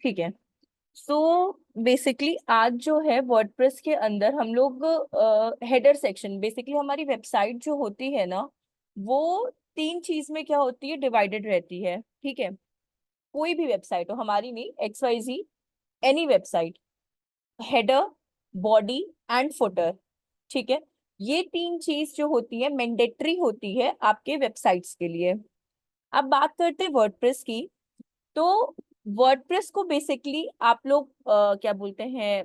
ठीक है। So basically आज जो है वर्डप्रेस के अंदर हम लोग हेडर सेक्शन, बेसिकली हमारी वेबसाइट जो होती है ना, वो तीन चीज में क्या होती है, डिवाइडेड रहती है। ठीक है, कोई भी वेबसाइट हो, हमारी नहीं, XYZ, any website, header, body and footer. ठीक है, ये तीन चीज जो होती है मैंडेटरी होती है आपके वेबसाइट्स के लिए। अब बात करते हैं वर्डप्रेस की। तो वर्डप्रेस को बेसिकली आप लोग क्या बोलते हैं,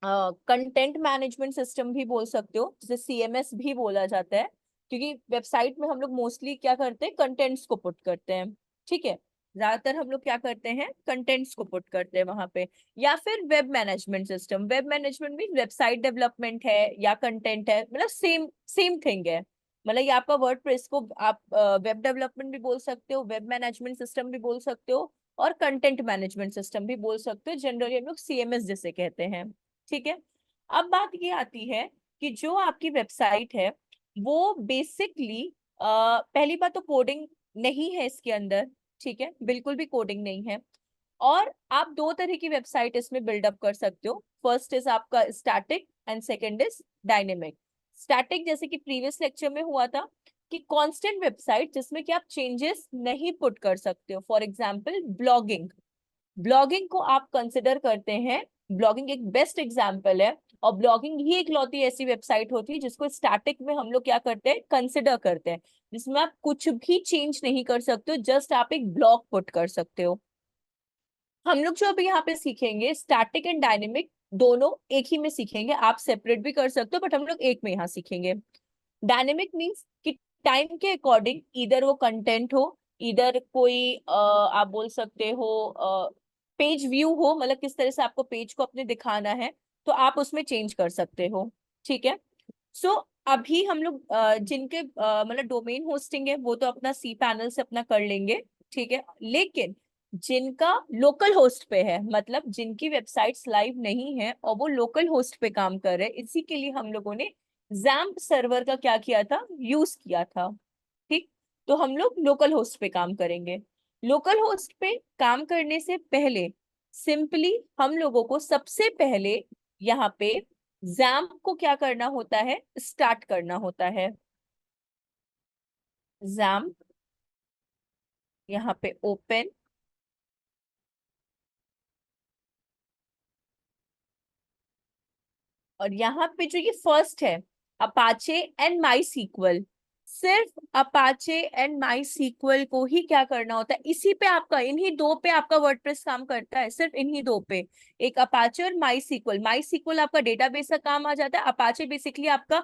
कंटेंट मैनेजमेंट सिस्टम भी बोल सकते हो, जिसे CMS भी बोला जाता है, क्योंकि वेबसाइट में हम लोग मोस्टली क्या करते हैं, कंटेंट्स को पुट करते हैं। ठीक है, ज्यादातर हम लोग क्या करते हैं, कंटेंट्स को पुट करते हैं वहां पे। या फिर web management system, web management भी वेबसाइट डेवलपमेंट है या कंटेंट है, मतलब सेम सेम थिंग है। मतलब ये आपका वर्डप्रेस को आप वेब डेवलपमेंट भी बोल सकते हो, वेब मैनेजमेंट सिस्टम भी बोल सकते हो, और कंटेंट मैनेजमेंट सिस्टम भी बोल सकते हो। जनरली हम लोग CMS जिसे कहते हैं। ठीक है, अब बात ये आती है कि जो आपकी वेबसाइट है वो बेसिकली, पहली बात तो कोडिंग नहीं है इसके अंदर। ठीक है, बिल्कुल भी कोडिंग नहीं है। और आप दो तरह की वेबसाइट इसमें बिल्डअप कर सकते हो। फर्स्ट इज आपका static and second is dynamic. Static जैसे कि प्रीवियस लेक्चर में हुआ था कि कांस्टेंट वेबसाइट जिसमें कि आप चेंजेस नहीं पुट कर सकते हो। फॉर एग्जांपल ब्लॉगिंग, ब्लॉगिंग को आप कंसिडर करते हैं, ब्लॉगिंग एक बेस्ट एग्जांपल है। और ब्लॉगिंग ही इकलौती ऐसी वेबसाइट होती है जिसको स्टैटिक में हम लोग क्या करते हैं, कंसिडर करते हैं, जिसमें आप कुछ भी चेंज नहीं कर सकते हो, जस्ट आप एक ब्लॉग पुट कर सकते हो। हम लोग जो अभी यहाँ पे सीखेंगे स्टैटिक एंड डायनेमिक, दोनों एक ही में सीखेंगे। आप सेपरेट भी कर सकते हो बट हम लोग एक में यहाँ सीखेंगे। डायनेमिक मीन्स कि टाइम के अकॉर्डिंग इधर वो कंटेंट हो, इधर कोई आप बोल सकते हो पेज व्यू हो, मतलब किस तरह से आपको पेज को अपने दिखाना है, तो आप उसमें चेंज कर सकते हो। ठीक है, सो अभी हम लोग जिनके मतलब डोमेन होस्टिंग है वो तो अपना cPanel से अपना कर लेंगे। ठीक है, लेकिन जिनका लोकल होस्ट पे है, मतलब जिनकी वेबसाइट्स लाइव नहीं है और वो लोकल होस्ट पे काम कर रहे हैं, इसी के लिए हम लोगों ने जैम्प सर्वर का क्या किया था, यूज किया था। ठीक, तो हम लोग लोकल होस्ट पे काम करेंगे। लोकल होस्ट पे काम करने से पहले सिंपली हम लोगों को सबसे पहले यहाँ पे जैम्प को क्या करना होता है, स्टार्ट करना होता है। जैम्प यहाँ पे ओपन, और यहाँ पे जो ये फर्स्ट है अपाचे एंड माई सीक्वल, सिर्फ अपाचे एंड माई सीक्वल को ही क्या करना होता है, इसी पे आपका, इन्हीं दो पे आपका वर्डप्रेस काम करता है, सिर्फ इन्हीं दो पे, एक अपाचे और माई सीक्वल। माई सीक्वल आपका डेटाबेस का काम आ जाता है, अपाचे बेसिकली आपका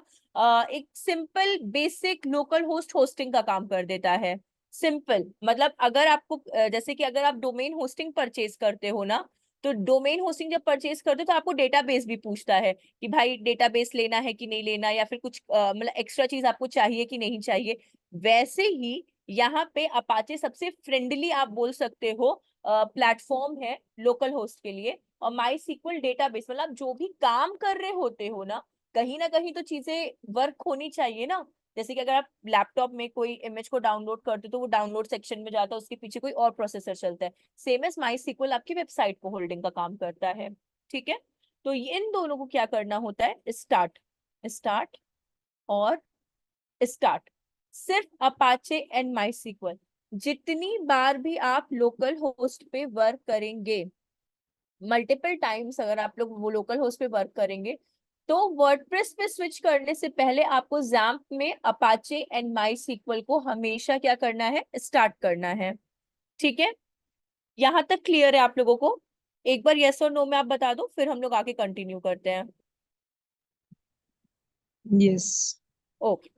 एक simple basic local host hosting का काम कर देता है। सिंपल मतलब अगर आपको जैसे कि अगर आप डोमेन होस्टिंग परचेज करते हो ना, तो डोमेन होस्टिंग जब परचेज करते हो तो आपको डेटाबेस भी पूछता है कि भाई डेटाबेस लेना है कि नहीं लेना, या फिर कुछ मतलब एक्स्ट्रा चीज आपको चाहिए कि नहीं चाहिए। वैसे ही यहाँ पे अपाचे सबसे फ्रेंडली आप बोल सकते हो प्लेटफॉर्म है लोकल होस्ट के लिए। और माई सीक्वल डेटाबेस, मतलब जो भी काम कर रहे होते हो ना कहीं तो चीजें वर्क होनी चाहिए ना। जैसे कि अगर आप लैपटॉप में कोई इमेज को डाउनलोड करते हो तो वो डाउनलोड सेक्शन में जाता है, उसके पीछे कोई और प्रोसेसर चलता है। सेम एज माई सीक्वल आपकी वेबसाइट को होल्डिंग का काम करता है। ठीक है, तो इन दोनों को क्या करना होता है, स्टार्ट, स्टार्ट और स्टार्ट, सिर्फ अपाचे एंड माई सीक्वल। जितनी बार भी आप लोकल होस्ट पे वर्क करेंगे, मल्टीपल टाइम्स अगर आप लोग वो लोकल होस्ट पे वर्क करेंगे, तो वर्डप्रेस पे स्विच करने से पहले आपको जैम्प में अपाचे एंड माई सीक्वल को हमेशा क्या करना है, स्टार्ट करना है। ठीक है, यहां तक क्लियर है आप लोगों को? एक बार यस और नो में आप बता दो, फिर हम लोग आगे कंटिन्यू करते हैं। यस। ओके,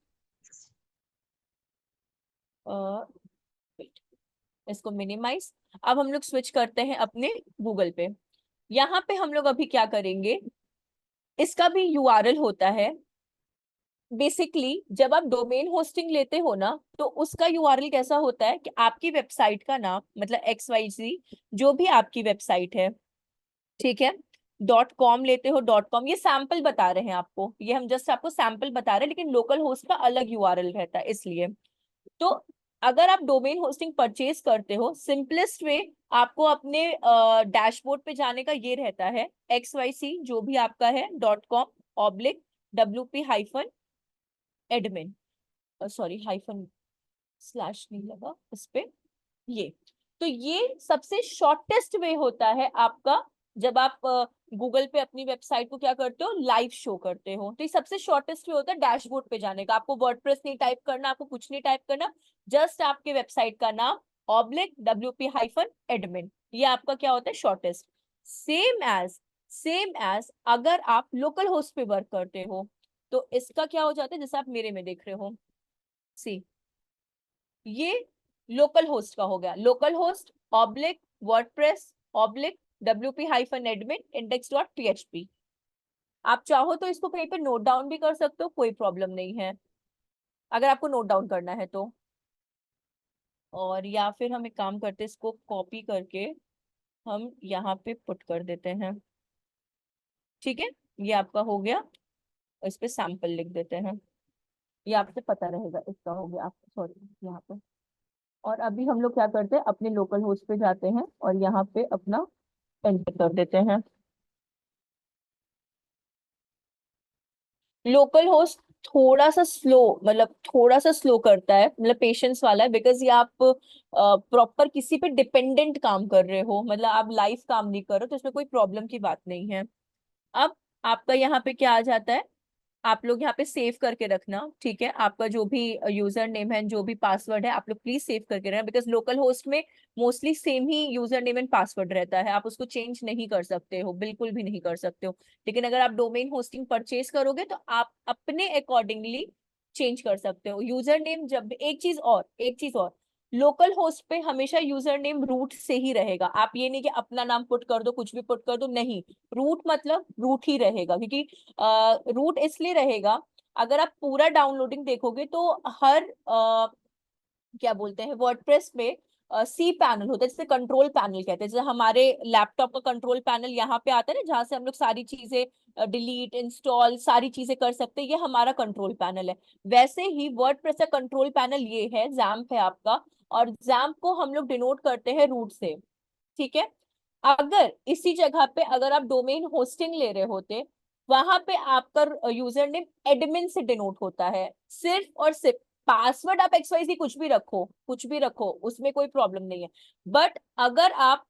इसको मिनिमाइज। अब हम लोग स्विच करते हैं अपने गूगल पे। यहाँ पे हम लोग अभी क्या करेंगे, इसका भी यूआरएल होता है। बेसिकली जब आप डोमेन होस्टिंग लेते हो ना, तो उसका यूआरएल कैसा होता है कि आपकी वेबसाइट का नाम, मतलब XYZ जो भी आपकी वेबसाइट है, ठीक है, .com लेते हो, .com, ये सैंपल बता रहे हैं आपको, ये हम जस्ट आपको सैंपल बता रहे हैं, लेकिन लोकल होस्ट का अलग यूआरएल रहता है इसलिए। तो अगर आप डोमेन होस्टिंग परचेज करते हो, सिंपलेस्ट वे आपको अपने डैशबोर्ड पे जाने का ये रहता है, XYC जो भी आपका है .com/WP-admin, सॉरी हाइफन स्लैश नहीं लगा इस पे, ये तो ये सबसे शॉर्टेस्ट वे होता है आपका, जब आप गूगल पे अपनी वेबसाइट को क्या करते हो, लाइव शो करते हो, तो ये सबसे शॉर्टेस्ट वे होता है डैशबोर्ड पे जाने का। आपको वर्डप्रेस नहीं टाइप करना, आपको कुछ नहीं टाइप करना, जस्ट आपके वेबसाइट का नाम /WP-admin, ये आपका क्या होता है, शॉर्टेस्ट। सेम एज अगर आप लोकल होस्ट पे वर्क करते हो तो इसका क्या हो जाता है, जैसे आप मेरे में देख रहे हो, सी ये लोकल होस्ट का हो गया, local host /WordPress /WP-admin index.php। आप चाहो तो इसको कहीं पे नोट डाउन भी कर सकते हो, कोई प्रॉब्लम नहीं है अगर आपको नोट डाउन करना है तो। और या फिर हम एक काम करते हैं, इसको कॉपी करके हम यहाँ पे पुट कर देते हैं, ठीक है, ये आपका हो गया। इस पे सैंपल लिख देते हैं, ये आपसे पता रहेगा इसका हो गया, आप सॉरी यहाँ पे। और अभी हम लोग क्या करते हैं, अपने लोकल होस्ट पे जाते हैं और यहाँ पे अपना एंटर कर देते हैं। लोकल होस्ट थोड़ा सा स्लो, मतलब थोड़ा सा स्लो करता है, मतलब पेशेंस वाला है, बिकॉज ये आप प्रॉपर किसी पे डिपेंडेंट काम कर रहे हो, मतलब आप लाइव काम नहीं कर रहे हो, तो इसमें कोई प्रॉब्लम की बात नहीं है। अब आपका यहाँ पे क्या आ जाता है, आप लोग यहाँ पे सेव करके रखना, ठीक है, आपका जो भी यूजर नेम है, जो भी पासवर्ड है, आप लोग प्लीज सेव करके रखना, बिकॉज लोकल होस्ट में mostly same he user name and password रहता है, आप उसको चेंज नहीं कर सकते हो, बिल्कुल भी नहीं कर सकते हो। लेकिन अगर आप डोमेन होस्टिंग परचेज करोगे तो आप अपने अकॉर्डिंगली चेंज कर सकते हो यूजर नेम। जब एक चीज और लोकल होस्ट पे हमेशा यूजर नेम रूट से ही रहेगा, आप ये नहीं कि अपना नाम पुट कर दो, कुछ भी पुट कर दो, नहीं, रूट मतलब रूट ही रहेगा, क्योंकि रूट इसलिए रहेगा, अगर आप पूरा डाउनलोडिंग देखोगे तो हर क्या बोलते हैं वर्डप्रेस में सी पैनल होता है, जिसे कंट्रोल पैनल कहते हैं, जैसे हमारे लैपटॉप का कंट्रोल पैनल यहाँ पे आता है ना, जहाँ से हम लोग सारी चीजें डिलीट इंस्टॉल सारी चीजें कर सकते हैं, ये हमारा कंट्रोल पैनल है। वैसे ही वर्डप्रेस का कंट्रोल पैनल ये है, जैम्प है आपका, और जैम्प को हम लोग डिनोट करते हैं रूट से, ठीक है। अगर इसी जगह पे अगर आप डोमेन होस्टिंग ले रहे होते, वहां पे आपका यूजर नेम एडमिन से डिनोट होता है, सिर्फ और सिर्फ। पासवर्ड आप XYZ कुछ भी रखो, कुछ भी रखो, उसमें कोई प्रॉब्लम नहीं है, बट अगर आप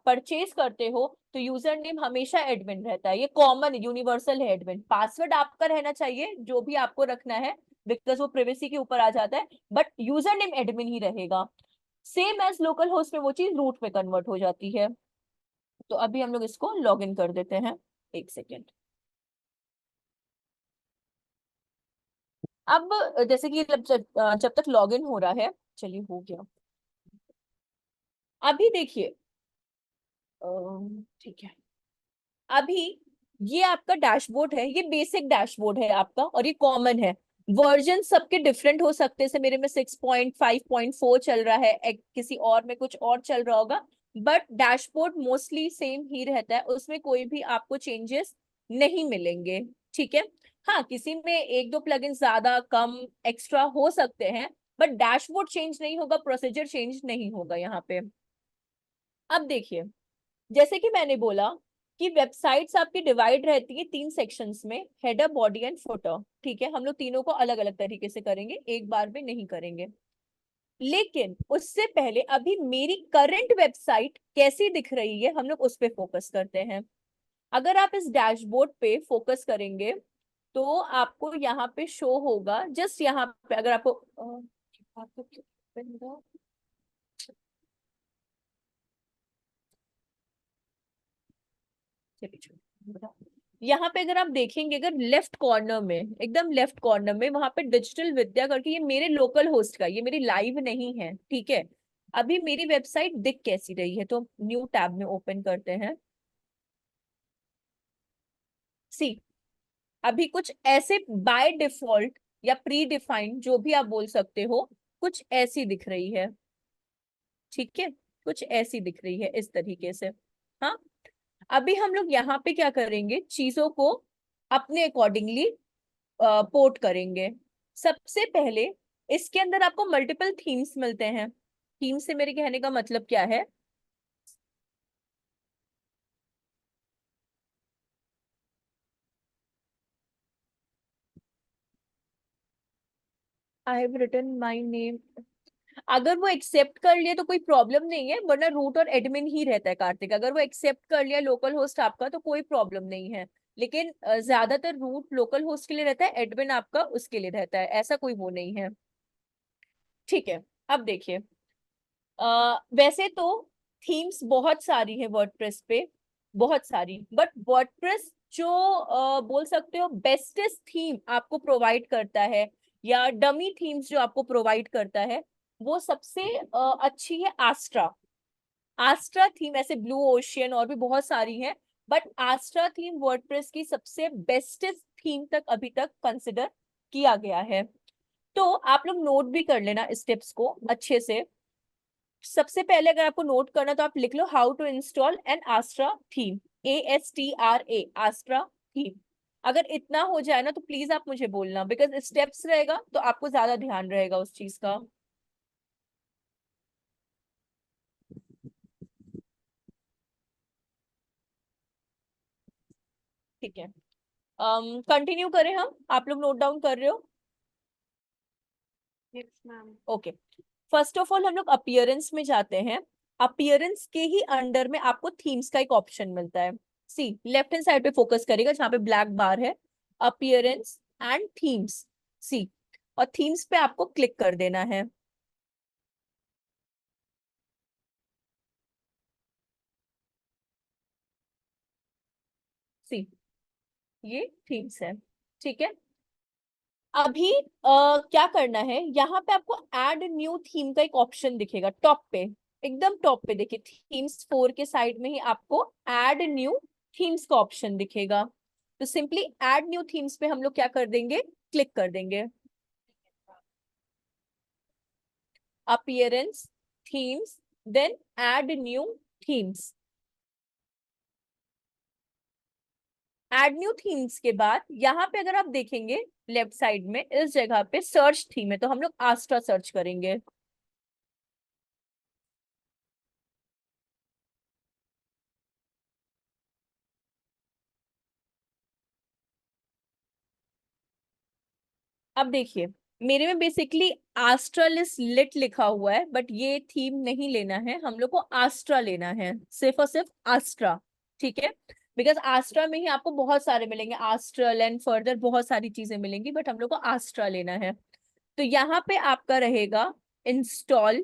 परचेज करते हो तो यूजर नेम हमेशा एडमिन रहता है, ये कॉमन यूनिवर्सल है एडमिन। पासवर्ड आपका रहना चाहिए जो भी आपको रखना है, बिकॉज वो प्रिवेसी के ऊपर आ जाता है, बट यूजर नेम एडमिन ही रहेगा। सेम एज लोकल होस्ट में वो चीज रूट में कन्वर्ट हो जाती है। तो अभी हम लोग इसको लॉग इन कर देते हैं, एक सेकेंड। अब जैसे कि जब तक लॉग इन हो रहा है, चलिए हो गया। अभी देखिए, ठीक है, अभी ये आपका डैशबोर्ड है, ये बेसिक डैशबोर्ड है आपका, और ये कॉमन है। वर्जन सबके डिफरेंट हो सकते हैं, मेरे में 6.5.4 चल रहा है, किसी और में कुछ और चल रहा होगा, बट डैशबोर्ड मोस्टली सेम ही रहता है, उसमें कोई भी आपको चेंजेस नहीं मिलेंगे, ठीक है। हाँ, किसी में एक दो प्लगइन ज्यादा कम एक्स्ट्रा हो सकते हैं, बट डैशबोर्ड चेंज नहीं होगा, प्रोसीजर चेंज नहीं होगा यहाँ पे। अब देखिए, जैसे कि मैंने बोला कि वेबसाइट्स आपकी डिवाइड रहती है 3 सेक्शंस में, हेडर बॉडी एंड फुटर, ठीक है, हम लोग तीनों को अलग अलग तरीके से करेंगे, एक बार में नहीं करेंगे। लेकिन उससे पहले अभी मेरी करंट वेबसाइट कैसी दिख रही है, हम लोग उस पे फोकस करते हैं। अगर आप इस डैशबोर्ड पे फोकस करेंगे तो आपको यहाँ पे शो होगा, जस्ट यहाँ पे अगर आपको यहाँ पे अगर आप देखेंगे, अगर लेफ्ट कॉर्नर में, एकदम लेफ्ट कॉर्नर में, वहां पे डिजिटल विद्या करके, ये मेरे लोकल होस्ट का, ये मेरी लाइव नहीं है, ठीक है। अभी मेरी वेबसाइट दिख कैसी रही है, तो न्यू टैब में ओपन करते हैं। सी, अभी कुछ ऐसे बाय डिफॉल्ट या प्री डिफाइंड, जो भी आप बोल सकते हो, कुछ ऐसी दिख रही है, ठीक है, कुछ ऐसी दिख रही है इस तरीके से। हाँ, अभी हम लोग यहाँ पे क्या करेंगे, चीजों को अपने अकॉर्डिंगली पोर्ट करेंगे। सबसे पहले इसके अंदर आपको मल्टीपल थीम्स मिलते हैं। थीम से मेरे कहने का मतलब क्या है? I have written my name. अगर वो एक्सेप्ट कर लिया तो कोई प्रॉब्लम नहीं है, वरना रूट और एडमिन ही रहता है कार्तिक। अगर वो एक्सेप्ट कर लिया लोकल होस्ट आपका तो कोई प्रॉब्लम नहीं है। लेकिन ज्यादातर रूट लोकल होस्ट के लिए रहता है, एडमिन आपका उसके लिए रहता है, ऐसा कोई वो नहीं है। ठीक है। अब देखिए, वैसे तो थीम्स बहुत सारी है वर्डप्रेस पे, बहुत सारी, बट वर्डप्रेस जो बोल सकते हो बेस्टेस्ट थीम आपको प्रोवाइड करता है, या डमी थीम्स जो आपको प्रोवाइड करता है, वो सबसे अच्छी है आस्ट्रा। आस्ट्रा थीम, ऐसे ब्लू ओशियन और भी बहुत सारी हैं, बट आस्ट्रा थीम वर्डप्रेस की सबसे बेस्टेस्ट थीम तक अभी तक कंसिडर किया गया है। तो आप लोग नोट भी कर लेना स्टेप्स को अच्छे से। सबसे पहले अगर आपको नोट करना तो आप लिख लो how to install an Astra theme. ASTRA, Astra theme. अगर इतना हो जाए ना तो प्लीज आप मुझे बोलना, बिकॉज स्टेप्स रहेगा तो आपको ज्यादा ध्यान रहेगा उस चीज का। ठीक है, कंटिन्यू करें हम, आप लोग नोट डाउन कर रहे हो? Yes ma'am. Okay. First of all हम लोग अपीयरेंस में जाते हैं। अपीयरेंस के ही अंडर में आपको थीम्स का एक ऑप्शन मिलता है। सी लेफ्ट हैंड साइड पे फोकस करेगा जहाँ पे ब्लैक बार है, अपीयरेंस एंड थीम्स। सी, और थीम्स पे आपको क्लिक कर देना है। सी, ये थीम्स है। ठीक है। अभी क्या करना है, यहाँ पे आपको ऐड न्यू थीम का एक ऑप्शन दिखेगा टॉप पे, एकदम टॉप पे देखिए, थीम्स 4 के साइड में ही आपको ऐड न्यू थीम्स का ऑप्शन दिखेगा। तो सिंपली ऐड न्यू थीम्स पे हम लोग क्या कर देंगे, क्लिक कर देंगे। Appearance, themes, then add new themes. Add new themes के बाद यहाँ पे अगर आप देखेंगे लेफ्ट साइड में इस जगह पे सर्च थीम है, तो हम लोग आस्ट्रा सर्च करेंगे। अब देखिए, मेरे में बेसिकली आस्ट्रालिस लिट लिखा हुआ है, बट ये थीम नहीं लेना है हम लोग को, आस्ट्रा लेना है, सिर्फ और सिर्फ आस्ट्रा। ठीक है, बिकॉज आस्ट्रा में ही आपको बहुत सारे मिलेंगे, आस्ट्रल एंड फर्दर बहुत सारी चीजें मिलेंगी, बट हम लोग को आस्ट्रा लेना है। तो यहाँ पे आपका रहेगा इंस्टॉल।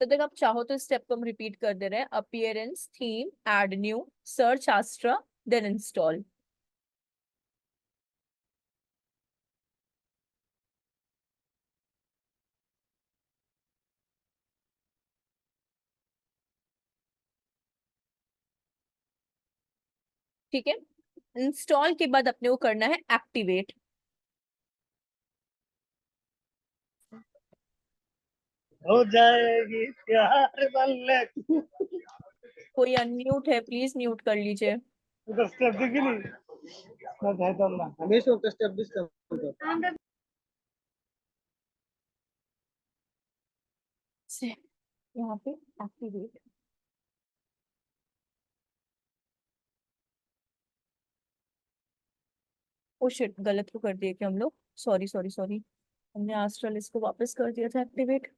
तो देखो, आप चाहो तो स्टेप को हम रिपीट कर दे रहे हैं, appearance, theme, add new, search Astra, then install. ठीक है, इंस्टॉल के बाद अपने को करना है एक्टिवेट। हो जाएगी प्यार वाले। कोई अनम्यूट है, प्लीज म्यूट कर लीजिए। उधर स्टेप दिखी नहीं। मैं कहता हूँ ना हमेशा उसका स्टेप दिस कर। से यहाँ पे एक्टिवेट। ओ शिट, गलत को कर दिया क्या हम लोग? सॉरी सॉरी सॉरी, हमने आस्ट्रल इसको वापस कर दिया था एक्टिवेट।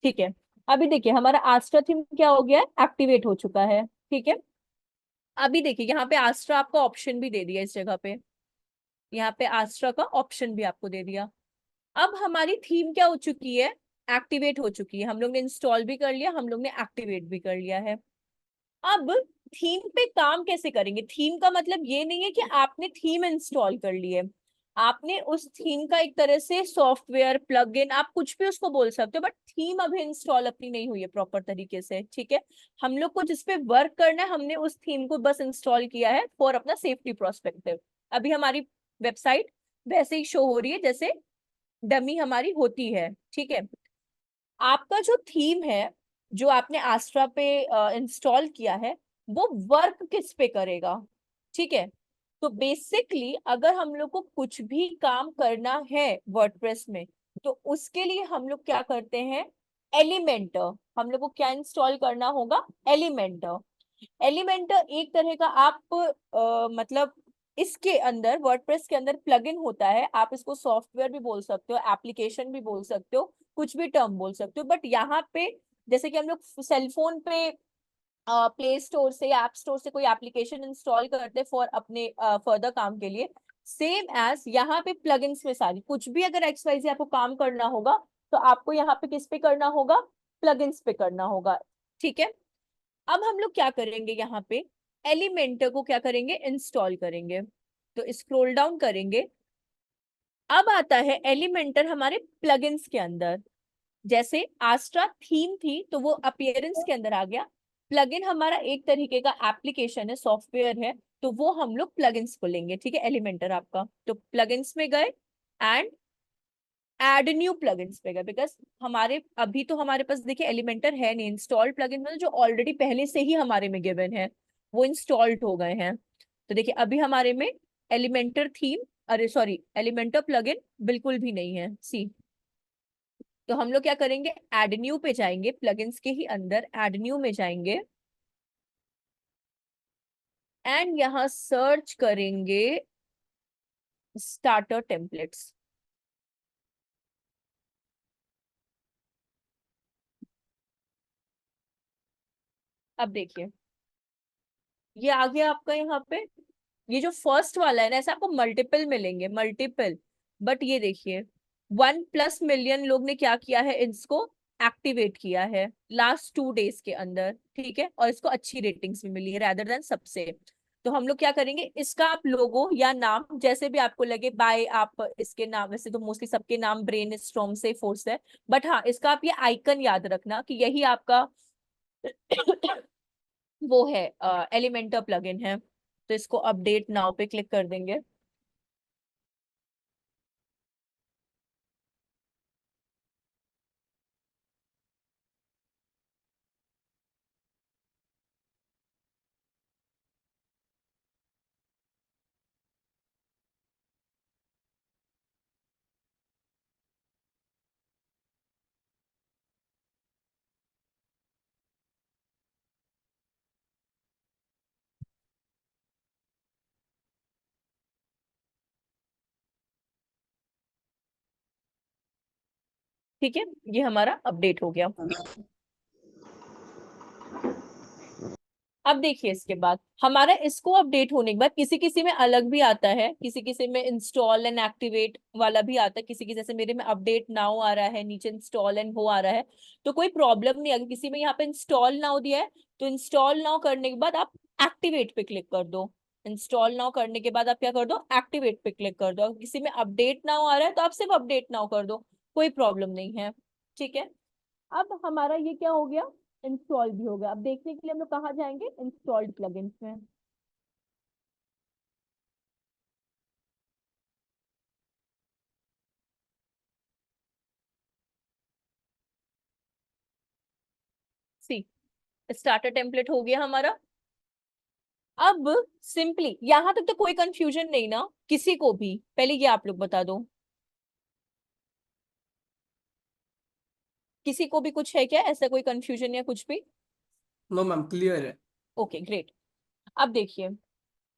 ठीक है, अभी देखिए हमारा आस्ट्रा थीम क्या हो गया है, एक्टिवेट हो चुका है। ठीक है, अभी देखिए यहाँ पे आस्ट्रा आपका ऑप्शन भी दे दिया इस जगह पे, यहाँ पे आस्ट्रा का ऑप्शन भी आपको दे दिया। अब हमारी थीम क्या हो चुकी है, एक्टिवेट हो चुकी है। हम लोग ने इंस्टॉल भी कर लिया, हम लोग ने एक्टिवेट भी कर लिया है। अब थीम पे काम कैसे करेंगे? थीम का मतलब ये नहीं है कि आपने थीम इंस्टॉल कर ली है, आपने उस थीम का एक तरह से सॉफ्टवेयर प्लग इन, आप कुछ भी उसको बोल सकते हो, बट थीम अभी इंस्टॉल अपनी नहीं हुई है प्रॉपर तरीके से। ठीक है, हम लोग को जिस पे वर्क करना है, हमने उस थीम को बस इंस्टॉल किया है फॉर अपना सेफ्टी प्रोस्पेक्टिव। अभी हमारी वेबसाइट वैसे ही शो हो रही है जैसे डमी हमारी होती है। ठीक है, आपका जो थीम है जो आपने आस्ट्रा पे इंस्टॉल किया है वो वर्क किस पे करेगा। ठीक है, तो बेसिकली अगर हम लोग को कुछ भी काम करना है वर्डप्रेस में, तो उसके लिए हम लोग क्या करते हैं, एलिमेंटर। हम लोग को क्या इंस्टॉल करना होगा, एलिमेंटर। एलिमेंटर एक तरह का आप मतलब इसके अंदर वर्डप्रेस के अंदर प्लगइन होता है। आप इसको सॉफ्टवेयर भी बोल सकते हो, एप्लीकेशन भी बोल सकते हो, कुछ भी टर्म बोल सकते हो, बट यहाँ पे जैसे कि हम लोग सेलफोन पे प्ले स्टोर से या ऐप स्टोर से कोई एप्लीकेशन इंस्टॉल करते हैं फॉर अपने फर्दर काम के लिए, सेम एज यहाँ पे प्लगइन्स में सारी कुछ भी अगर एक्स वाई जी आपको काम करना होगा तो आपको यहाँ पे किस पे करना होगा, प्लगइन्स पे करना होगा। ठीक है, अब हम लोग क्या करेंगे, यहाँ पे एलिमेंटर को क्या करेंगे, इंस्टॉल करेंगे। तो स्क्रॉल डाउन करेंगे, अब आता है एलिमेंटर हमारे प्लगइन्स के अंदर। जैसे आस्ट्रा थीम थी तो वो अपीयरेंस के अंदर आ गया। प्लगइन हमारा एक तरीके का एप्लीकेशन है, सॉफ्टवेयर है, तो वो हम लोग प्लगइन्स को लेंगे। ठीक है, एलिमेंटर आपका, तो प्लगइन्स में गए एंड ऐड न्यू प्लगइन्स पे गए, बिकॉज हमारे अभी तो हमारे पास देखिए एलिमेंटर है नहीं, इंस्टॉल्ड प्लगइन मतलब जो ऑलरेडी पहले से ही हमारे में गिवन है वो इंस्टॉल्ड हो गए हैं। तो देखिए अभी हमारे में एलिमेंटर थीम, अरे सॉरी एलिमेंटर प्लगइन बिल्कुल भी नहीं है, सी। तो हम लोग क्या करेंगे, एड न्यू पे जाएंगे, प्लगइन्स के ही अंदर एड न्यू में जाएंगे एंड यहाँ सर्च करेंगे स्टार्टर टेम्पलेट्स। अब देखिए ये आ गया आपका यहाँ पे। ये जो फर्स्ट वाला है ना, ऐसे आपको मल्टीपल मिलेंगे, मल्टीपल, बट ये देखिए 1+ मिलियन लोग ने क्या किया है, इसको एक्टिवेट किया है लास्ट 2 डेज के अंदर। ठीक है, और इसको अच्छी रेटिंग्स भी मिली है रैदर देन सबसे। तो हम लोग क्या करेंगे, इसका आप लोगो या नाम जैसे भी आपको लगे, बाय आप इसके नाम, वैसे तो मोस्टली सबके नाम ब्रेन स्टॉर्म से फोर्स है, बट हाँ इसका आप ये आइकन याद रखना कि यही आपका वो है, एलिमेंटर प्लगइन है। तो इसको अपडेट नाउ पे क्लिक कर देंगे। ठीक है, ये हमारा अपडेट हो गया। अब देखिए इसके बाद हमारा इसको अपडेट होने के बाद किसी किसी में अलग भी आता है, किसी किसी में इंस्टॉल एंड एक्टिवेट वाला भी आता है, किसी की जैसे मेरे में अपडेट नाउ आ रहा है, नीचे इंस्टॉल एंड हो आ रहा है। तो कोई प्रॉब्लम नहीं, अगर किसी में यहाँ पे इंस्टॉल नाउ दिया है तो इंस्टॉल नाउ करने के बाद आप एक्टिवेट पे क्लिक कर दो। इंस्टॉल नाउ करने के बाद आप क्या कर दो, एक्टिवेट पे क्लिक कर दो। अगर किसी में अपडेट नाउ आ रहा है तो आप सिर्फ अपडेट नाउ कर दो, कोई प्रॉब्लम नहीं है। ठीक है, अब हमारा ये क्या हो गया, इंस्टॉल भी हो गया। अब देखने के लिए हम लोग कहाँ जाएंगे, इंस्टॉल्ड प्लगइन्स में। सी, स्टार्टर टेम्पलेट हो गया हमारा। अब सिंपली यहां तक तो कोई कंफ्यूजन नहीं ना किसी को भी, पहले ये आप लोग बता दो, किसी को भी कुछ है क्या, ऐसा कोई कंफ्यूजन या कुछ भी। नो मैम, क्लियर है। Okay great. अब देखिए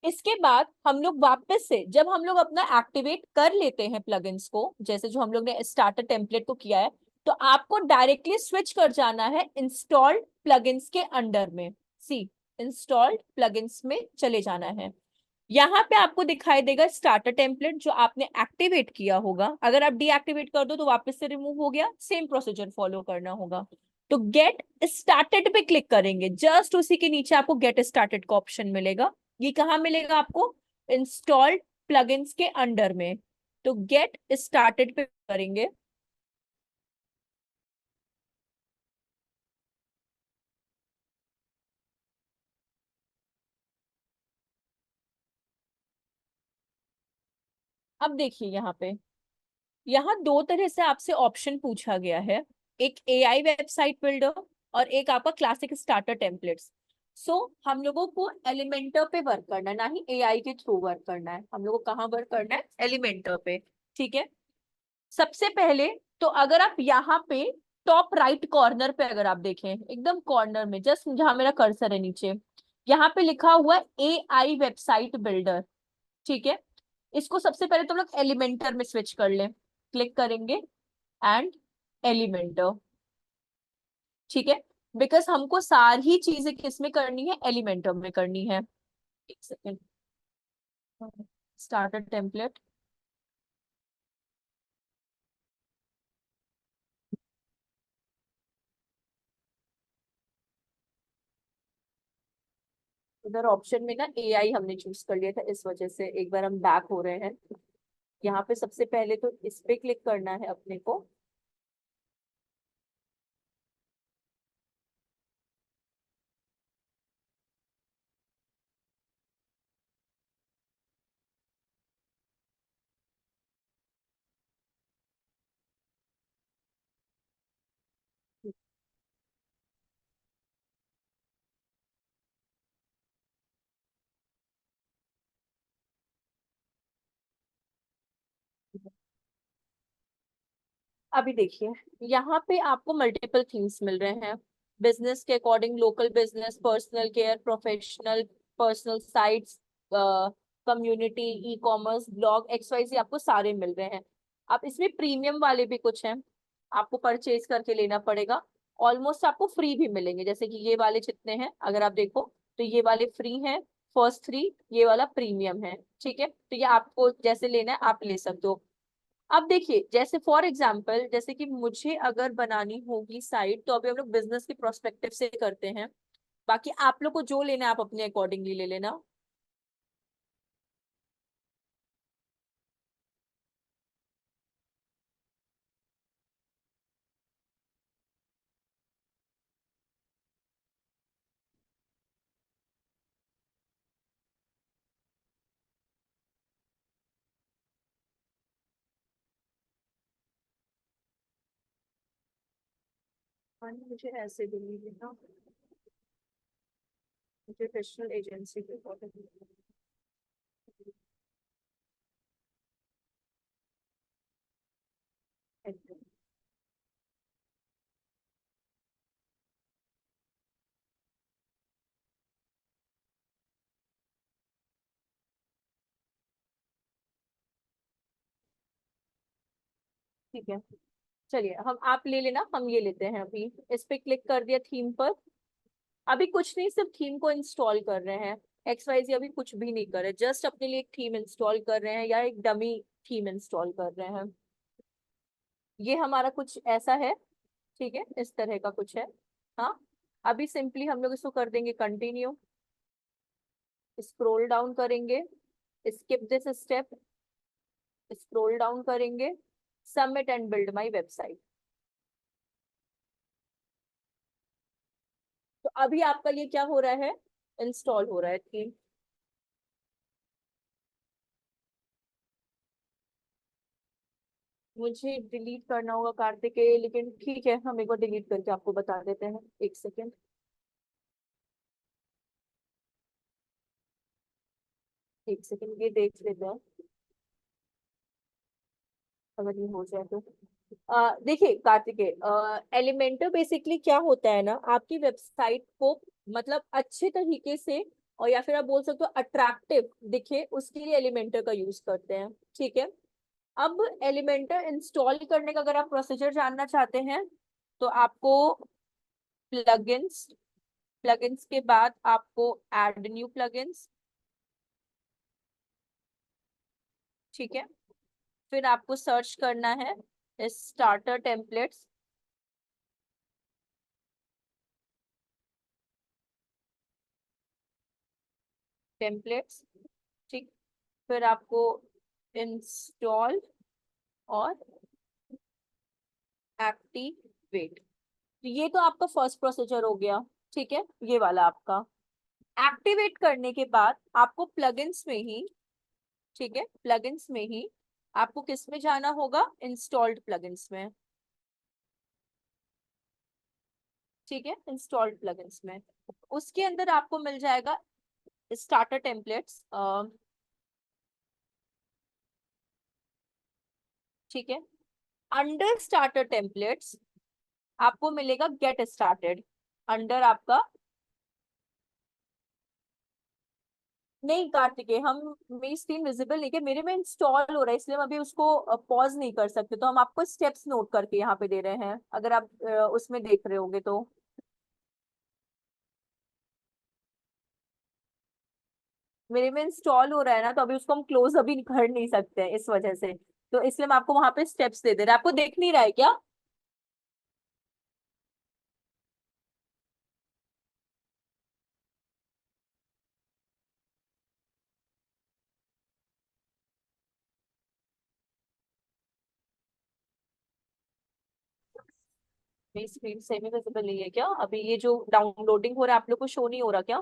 इसके बाद हम लोग वापस से जब हम लोग अपना एक्टिवेट कर लेते हैं प्लगइन्स को, जैसे जो हम लोग ने स्टार्टर टेम्पलेट को किया है, तो आपको डायरेक्टली स्विच कर जाना है इंस्टॉल्ड प्लगइन्स के अंडर में। सी, इंस्टॉल्ड प्लगइन्स में चले जाना है। यहाँ पे आपको दिखाई देगा स्टार्टर टेम्पलेट जो आपने एक्टिवेट किया होगा, अगर आप डीएक्टिवेट कर दो तो वापस से रिमूव हो गया, सेम प्रोसीजर फॉलो करना होगा। तो गेट स्टार्टेड पे क्लिक करेंगे, जस्ट उसी के नीचे आपको गेट स्टार्टेड का ऑप्शन मिलेगा। ये कहाँ मिलेगा आपको, इंस्टॉल्ड प्लगइन्स के अंडर में। तो गेट स्टार्टेड पे करेंगे। अब देखिए यहाँ पे, यहाँ दो तरह से आपसे ऑप्शन पूछा गया है, एक एआई वेबसाइट बिल्डर और एक आपका क्लासिक स्टार्टर टेम्पलेट्स। सो हम लोगों को एलिमेंटर पे वर्क करना है, ना ही एआई के थ्रू वर्क करना है। हम लोगों को कहाँ वर्क करना है? एलिमेंटर पे। ठीक है, सबसे पहले तो अगर आप यहाँ पे टॉप राइट कॉर्नर पे अगर आप देखें, एकदम कॉर्नर में जस्ट जहां मेरा कर्सर है नीचे, यहाँ पे लिखा हुआ है एआई वेबसाइट बिल्डर। ठीक है, इसको सबसे पहले तो हम लोग एलिमेंटर में स्विच कर लें। क्लिक करेंगे एंड एलिमेंटर। ठीक है, बिकॉज हमको सारी चीजें किस में करनी है? एलिमेंटर में करनी है। एक सेकेंड, स्टार्टर टेम्पलेट। उधर ऑप्शन में ना एआई हमने चूज कर लिया था, इस वजह से एक बार हम बैक हो रहे हैं। यहाँ पे सबसे पहले तो इस पे क्लिक करना है अपने को। अभी देखिए, यहाँ पे आपको मल्टीपल थीम्स मिल रहे हैं। बिजनेस के according local business, personal care, professional, personal sites, community, e commerce, blog, XYZ, आपको सारे मिल रहे हैं। अब इसमें प्रीमियम वाले भी कुछ हैं, आपको परचेज करके लेना पड़ेगा। ऑलमोस्ट आपको फ्री भी मिलेंगे, जैसे कि ये वाले जितने हैं अगर आप देखो तो ये वाले फ्री हैं, फर्स्ट थ्री, ये वाला प्रीमियम है। ठीक है, तो ये आपको जैसे लेना है आप ले सकते हो। अब देखिए, जैसे फॉर एग्जाम्पल, जैसे कि मुझे अगर बनानी होगी साइट, तो अभी हम लोग बिजनेस के प्रोस्पेक्टिव से करते हैं। बाकी आप लोग को जो लेना है आप अपने अकॉर्डिंगली ले लेना। हाँ, मुझे ऐसे भी नहीं लेना, मुझे प्रोफेशनल एजेंसी के अकॉर्डिंग। ठीक है, चलिए हम आप ले लेना, हम ये लेते हैं। अभी इस पे क्लिक कर दिया थीम पर। अभी कुछ नहीं, सिर्फ थीम को इंस्टॉल कर रहे हैं। एक्स वाई जी अभी कुछ भी नहीं कर रहे, जस्ट अपने लिए एक थीम इंस्टॉल कर रहे हैं या एक डमी थीम इंस्टॉल कर रहे हैं। ये हमारा कुछ ऐसा है। ठीक है, इस तरह का कुछ है। हाँ, अभी सिंपली हम लोग इसको कर देंगे कंटिन्यू, स्क्रॉल डाउन करेंगे, skip this step, scroll down करेंगे, submit and build my website. तो अभी आपका ये क्या हो रहा है? इंस्टॉल हो रहा है थीम। मुझे डिलीट करना होगा कार्तिकेय, लेकिन ठीक है हम एक बार डिलीट करके आपको बता देते हैं। एक सेकेंड, एक सेकेंड, ये देख लेते हैं अगर ये हो जाए तो। देखिए कार्तिकेय, एलिमेंटर बेसिकली क्या होता है ना, आपकी वेबसाइट को मतलब अच्छे तरीके से, और या फिर आप बोल सकते हो अट्रैक्टिव दिखे, उसके लिए एलिमेंटर का यूज करते हैं। ठीक है, अब एलिमेंटर इंस्टॉल करने का अगर आप प्रोसीजर जानना चाहते हैं तो आपको प्लगइन्स, प्लगइन्स के बाद आपको ऐड न्यू प्लगइन्स। ठीक है, फिर आपको सर्च करना है स्टार्टर टेम्पलेट्स, टेम्पलेट्स। ठीक, फिर आपको इंस्टॉल और एक्टिवेट। तो ये तो आपका फर्स्ट प्रोसीजर हो गया। ठीक है, ये वाला आपका एक्टिवेट करने के बाद आपको प्लगइन्स में ही, ठीक है, प्लगइन्स में ही आपको किस में जाना होगा? इंस्टॉल्ड प्लगइन्स में। ठीक है, इंस्टॉल्ड प्लगइन्स में। उसके अंदर आपको मिल जाएगा स्टार्टर टेम्पलेट्स। ठीक है, अंडर स्टार्टर टेम्पलेट्स आपको मिलेगा गेट स्टार्टेड। अंडर आपका नहीं कार्तिकेय, हम मेरी स्क्रीन विजिबल नहीं है, मेरे में इंस्टॉल हो रहा है इसलिए हम अभी उसको पॉज नहीं कर सकते, तो हम आपको स्टेप्स नोट करके यहाँ पे दे रहे हैं, अगर आप उसमें देख रहे होगे तो। मेरे में इंस्टॉल हो रहा है ना, तो अभी उसको हम क्लोज अभी कर नहीं सकते हैं इस वजह से, तो इसलिए मैं आपको वहां पे स्टेप्स दे रहे हैं। आपको देख नहीं रहा है क्या? मेरी स्क्रीन सेमी विजिबल नहीं है क्या? अभी ये जो डाउनलोडिंग हो रहा है आप लोग को शो नहीं हो रहा क्या?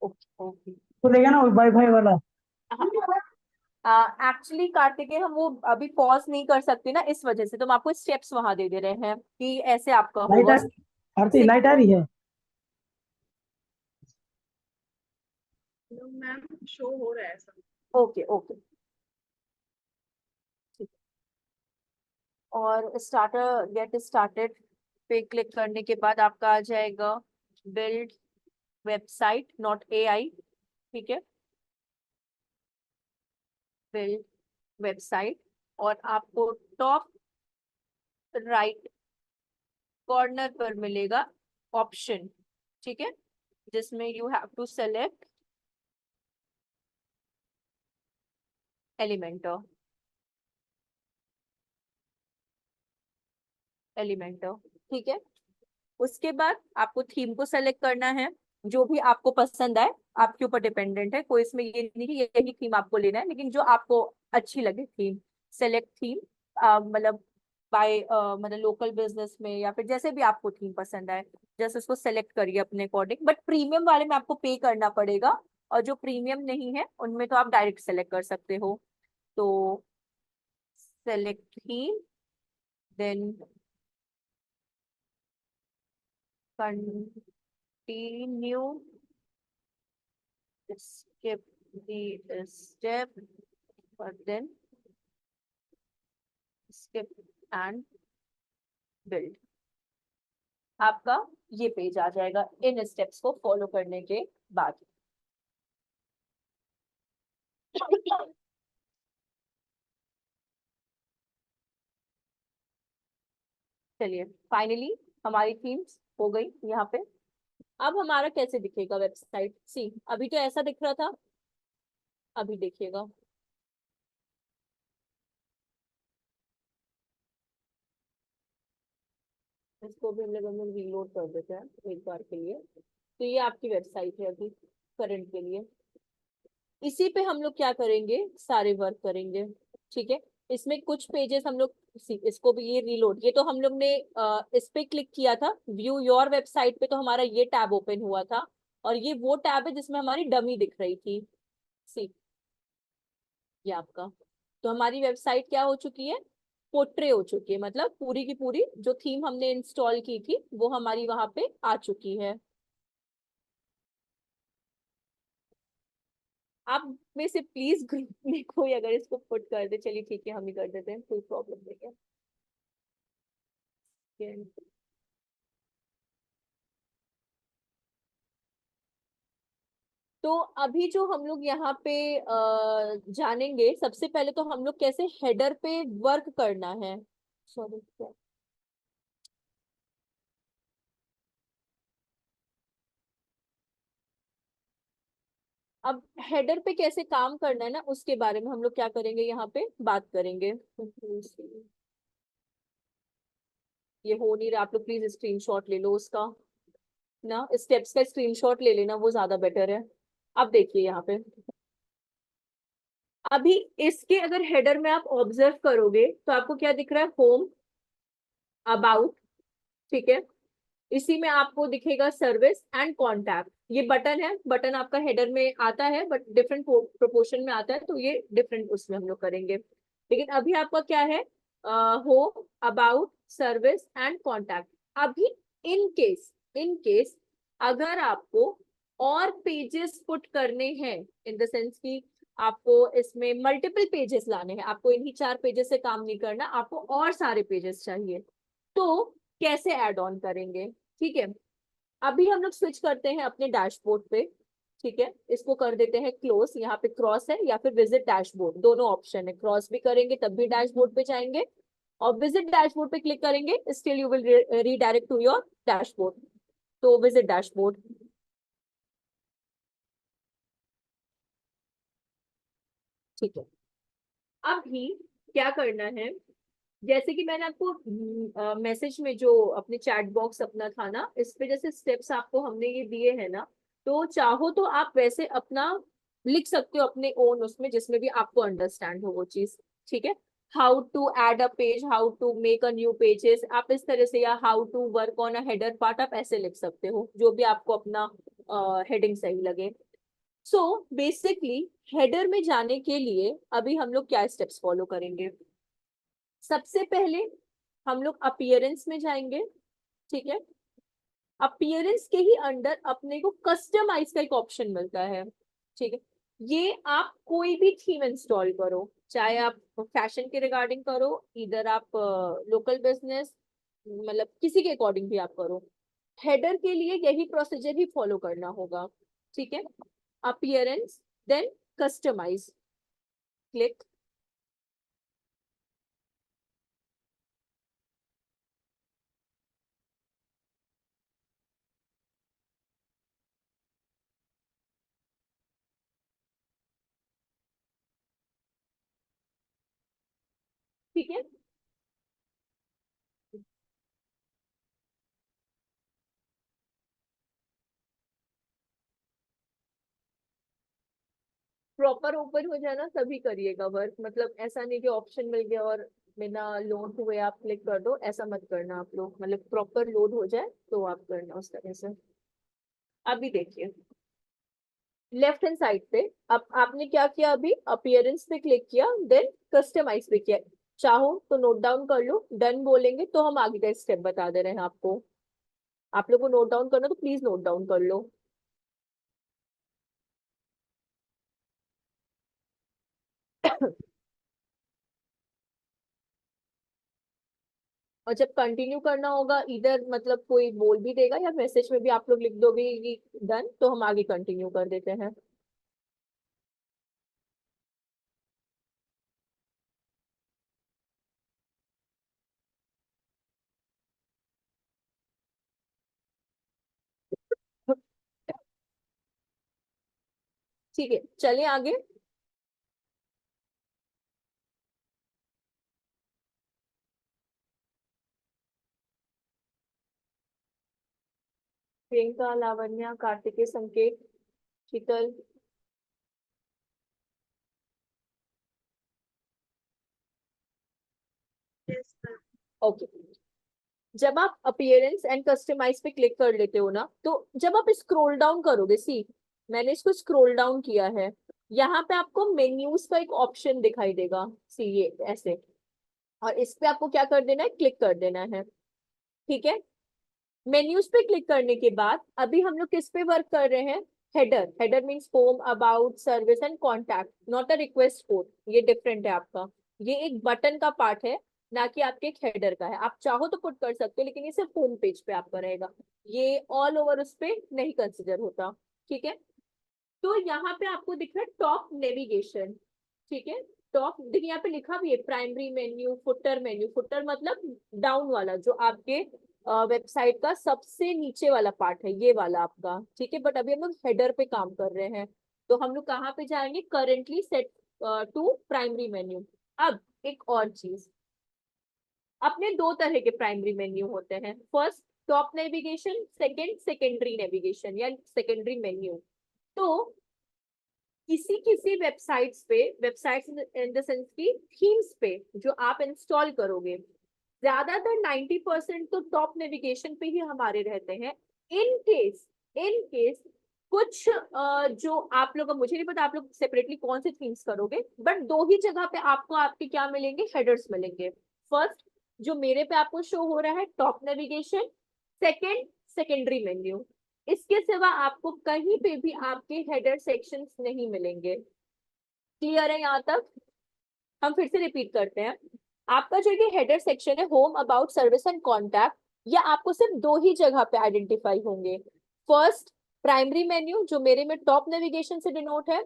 Okay okay. तो देखा ना वाईफाई वाला। एक्चुअली कार्तिकेय हम वो अभी पॉज नहीं कर सकते ना, इस वजह से तो हम आपको स्टेप्स वहां दे दे रहे हैं कि ऐसे आपका लाइट होगा। आरती लाइट आ रही है। मैम शो हो रहा है सब। Okay okay. और स्टार्टर गेट स्टार्टेड पे क्लिक करने के बाद आपका आ जाएगा बिल्ड वेबसाइट नॉट एआई। ठीक है, बिल्ड वेबसाइट, और आपको टॉप राइट कॉर्नर पर मिलेगा ऑप्शन। ठीक है, जिसमें you have to select Elementor. Elementor, ठीक है। उसके बाद आपको थीम को सेलेक्ट करना है, जो भी आपको पसंद आए, आपके ऊपर डिपेंडेंट है, कोई इसमें ये नहीं कि यही थीम आपको लेना है, लेकिन जो आपको अच्छी लगे थीम। सेलेक्ट थीम, मतलब बाय मतलब लोकल बिजनेस में या फिर जैसे भी आपको थीम पसंद आए, जैसे उसको सेलेक्ट करिए अपने अकॉर्डिंग। बट प्रीमियम वाले में आपको पे करना पड़ेगा, और जो प्रीमियम नहीं है उनमें तो आप डायरेक्ट सेलेक्ट कर सकते हो। तो select theme, then continue, skip the step, but then skip and build। आपका ये पेज आ जाएगा इन स्टेप्स को फॉलो करने के बाद। चलिए, फाइनली हमारी थीम्स हो गई यहाँ पे। अब हमारा कैसे दिखेगा वेबसाइट? सी, अभी तो ऐसा दिख रहा था, अभी देखिएगा। इसको भी हम लोग रीलोड कर देते हैं एक बार के लिए। तो ये आपकी वेबसाइट है अभी करंट के लिए। इसी पे हम लोग क्या करेंगे, सारे वर्क करेंगे। ठीक है, इसमें कुछ पेजेस हम लोग इसको भी ये रीलोड, ये तो हम लोग ने इस पे क्लिक किया था व्यू योर वेबसाइट पे, तो हमारा ये टैब ओपन हुआ था, और ये वो टैब है जिसमें हमारी डमी दिख रही थी। सी, ये आपका, तो हमारी वेबसाइट क्या हो चुकी है, पोर्ट्रे हो चुकी है, मतलब पूरी की पूरी जो थीम हमने इंस्टॉल की थी वो हमारी वहां पे आ चुकी है। आप में से प्लीज ग्रुप में कोई अगर इसको पुट कर दे, चलिए ठीक है हम ही कर देते हैं, कोई प्रॉब्लम नहीं है। तो अभी जो हम लोग यहाँ पे जानेंगे, सबसे पहले तो हम लोग कैसे हेडर पे वर्क करना है। सॉरी, अब हेडर पे कैसे काम करना है ना, उसके बारे में हम लोग क्या करेंगे, यहाँ पे बात करेंगे। ये हो नहीं रहा, आप लोग प्लीज स्क्रीनशॉट ले लो उसका ना, स्टेप्स का स्क्रीनशॉट ले लेना, वो ज्यादा बेटर है। अब देखिए यहाँ पे, अभी इसके अगर हेडर में आप ऑब्जर्व करोगे तो आपको क्या दिख रहा है, होम, अबाउट। ठीक है, इसी में आपको दिखेगा सर्विस एंड कॉन्टैक्ट, ये बटन है, बटन आपका हेडर में आता है बट डिफरेंट प्रोपोर्शन में आता है, तो ये डिफरेंट उसमें हम लोग करेंगे। लेकिन अभी आपका क्या है, home, about, service and contact. अभी इन केस अगर आपको और पेजेस पुट करने हैं, इन द सेंस कि आपको इसमें मल्टीपल पेजेस लाने हैं, आपको इन्हीं 4 पेजेस से काम नहीं करना, आपको और सारे पेजेस चाहिए, तो कैसे ऐड ऑन करेंगे? ठीक है, अभी हम लोग स्विच करते हैं अपने डैशबोर्ड पे। ठीक है, इसको कर देते हैं क्लोज, यहाँ पे क्रॉस है या फिर विजिट डैशबोर्ड, दोनों ऑप्शन है, क्रॉस भी करेंगे तब भी डैशबोर्ड पे जाएंगे, और विजिट डैशबोर्ड पे क्लिक करेंगे, still you will redirect to your dashboard. तो विजिट डैशबोर्ड। ठीक है, अभी क्या करना है, जैसे कि मैंने आपको मैसेज में जो अपने चैट बॉक्स अपना था ना, इस पे जैसे स्टेप्स आपको हमने ये दिए हैं ना, तो चाहो तो आप वैसे अपना लिख सकते हो अपने ओन, उसमें जिसमें भी आपको अंडरस्टैंड हो वो चीज। ठीक है, how to add a page, how to make a new pages, आप इस तरह से, या how to work on a header part, आप ऐसे लिख सकते हो, जो भी आपको अपना हेडिंग सही लगे। सो बेसिकली हेडर में जाने के लिए अभी हम लोग क्या स्टेप्स फॉलो करेंगे? सबसे पहले हम लोग अपीयरेंस में जाएंगे। ठीक है, अपीयरेंस के ही अंडर अपने को कस्टमाइज का एक ऑप्शन मिलता है। ठीक है, ये आप कोई भी थीम इंस्टॉल करो, चाहे आप फैशन के रिगार्डिंग करो, इधर आप लोकल बिजनेस, मतलब किसी के अकॉर्डिंग भी आप करो, हेडर के लिए यही प्रोसीजर ही फॉलो करना होगा। ठीक है, अपीयरेंस, देन कस्टमाइज, क्लिक। ठीक है, प्रॉपर ओपन हो जाना तभी करिएगा वर्क, मतलब ऐसा नहीं कि ऑप्शन मिल गया और बिना लोड हुए आप क्लिक कर दो, ऐसा मत करना आप लोग, मतलब प्रॉपर लोड हो जाए तो आप करना उस तरह से। अभी देखिए लेफ्ट हैंड साइड पे, अब आपने क्या किया, अभी अपीयरेंस पे क्लिक किया, देन कस्टमाइज पे किया, चाहो तो नोट डाउन कर लो, डन बोलेंगे तो हम आगे का स्टेप बता दे रहे हैं आपको, आप लोग को नोट डाउन करना तो प्लीज नोट डाउन कर लो। और जब कंटिन्यू करना होगा, इधर मतलब कोई बोल भी देगा या मैसेज में भी आप लोग लिख दोगे कि डन, तो हम आगे कंटिन्यू कर देते हैं। ठीक है, चलिए आगे। प्रियंका, लावण्या, कार्तिकेय, संकेत, शीतल। Yes, ma'am. ओके, जब आप अपीयरेंस एंड कस्टमाइज पे क्लिक कर लेते हो ना, तो जब आप स्क्रॉल डाउन करोगे, सी मैंने इसको स्क्रॉल डाउन किया है, यहाँ पे आपको मेन्यूज का एक ऑप्शन दिखाई देगा, सी ये ऐसे, और इस पे आपको क्या कर देना है, क्लिक कर देना है। ठीक है, मेन्यूज पे क्लिक करने के बाद अभी हम लोग किस पे वर्क कर रहे हैं, header. Header means home, about, service and contact, not a request code, ये डिफरेंट है आपका, ये एक बटन का पार्ट है, ना कि आपके एक हेडर का है। आप चाहो तो पुट कर सकते हो, लेकिन ये सिर्फ होम पेज पे आपका रहेगा, ये ऑल ओवर उस पे नहीं कंसिडर होता। ठीक है, तो यहाँ पे आपको दिख रहा है टॉप नेविगेशन। ठीक है, टॉप देखिए, यहाँ पे लिखा भी है primary menu, footer menu, footer मतलब डाउन वाला, जो आपके वेबसाइट का सबसे नीचे वाला पार्ट है, ये वाला आपका। ठीक है, बट अभी हम लोग हेडर पे काम कर रहे हैं, तो हम लोग कहाँ पे जाएंगे, currently set to primary menu. अब एक और चीज, अपने दो तरह के प्राइमरी मेन्यू होते हैं, first top navigation, second secondary navigation या सेकेंडरी मेन्यू। तो किसी किसी वेबसाइट्स पे, वेबसाइट्स इन द सेंस की थीम्स पे जो आप इंस्टॉल करोगे, ज्यादातर 90% तो टॉप नेविगेशन पे ही हमारे रहते हैं। इन केस कुछ जो आप लोग, मुझे नहीं पता आप लोग सेपरेटली कौन से थीम्स करोगे, बट दो ही जगह पे आपको आपके क्या मिलेंगे, हेडर्स मिलेंगे। फर्स्ट जो मेरे पे आपको शो हो रहा है top navigation, second secondary menu. इसके सिवा आपको कहीं पे भी आपके हेडर सेक्शंस नहीं मिलेंगे। क्लियर है यहाँ तक? हम फिर से रिपीट करते हैं। आपका जो ये हेडर सेक्शन है, home, about, service and contact, ये आपको सिर्फ दो ही जगह पे आइडेंटिफाई होंगे। फर्स्ट प्राइमरी मेन्यू जो मेरे में टॉप नेविगेशन से डिनोट है,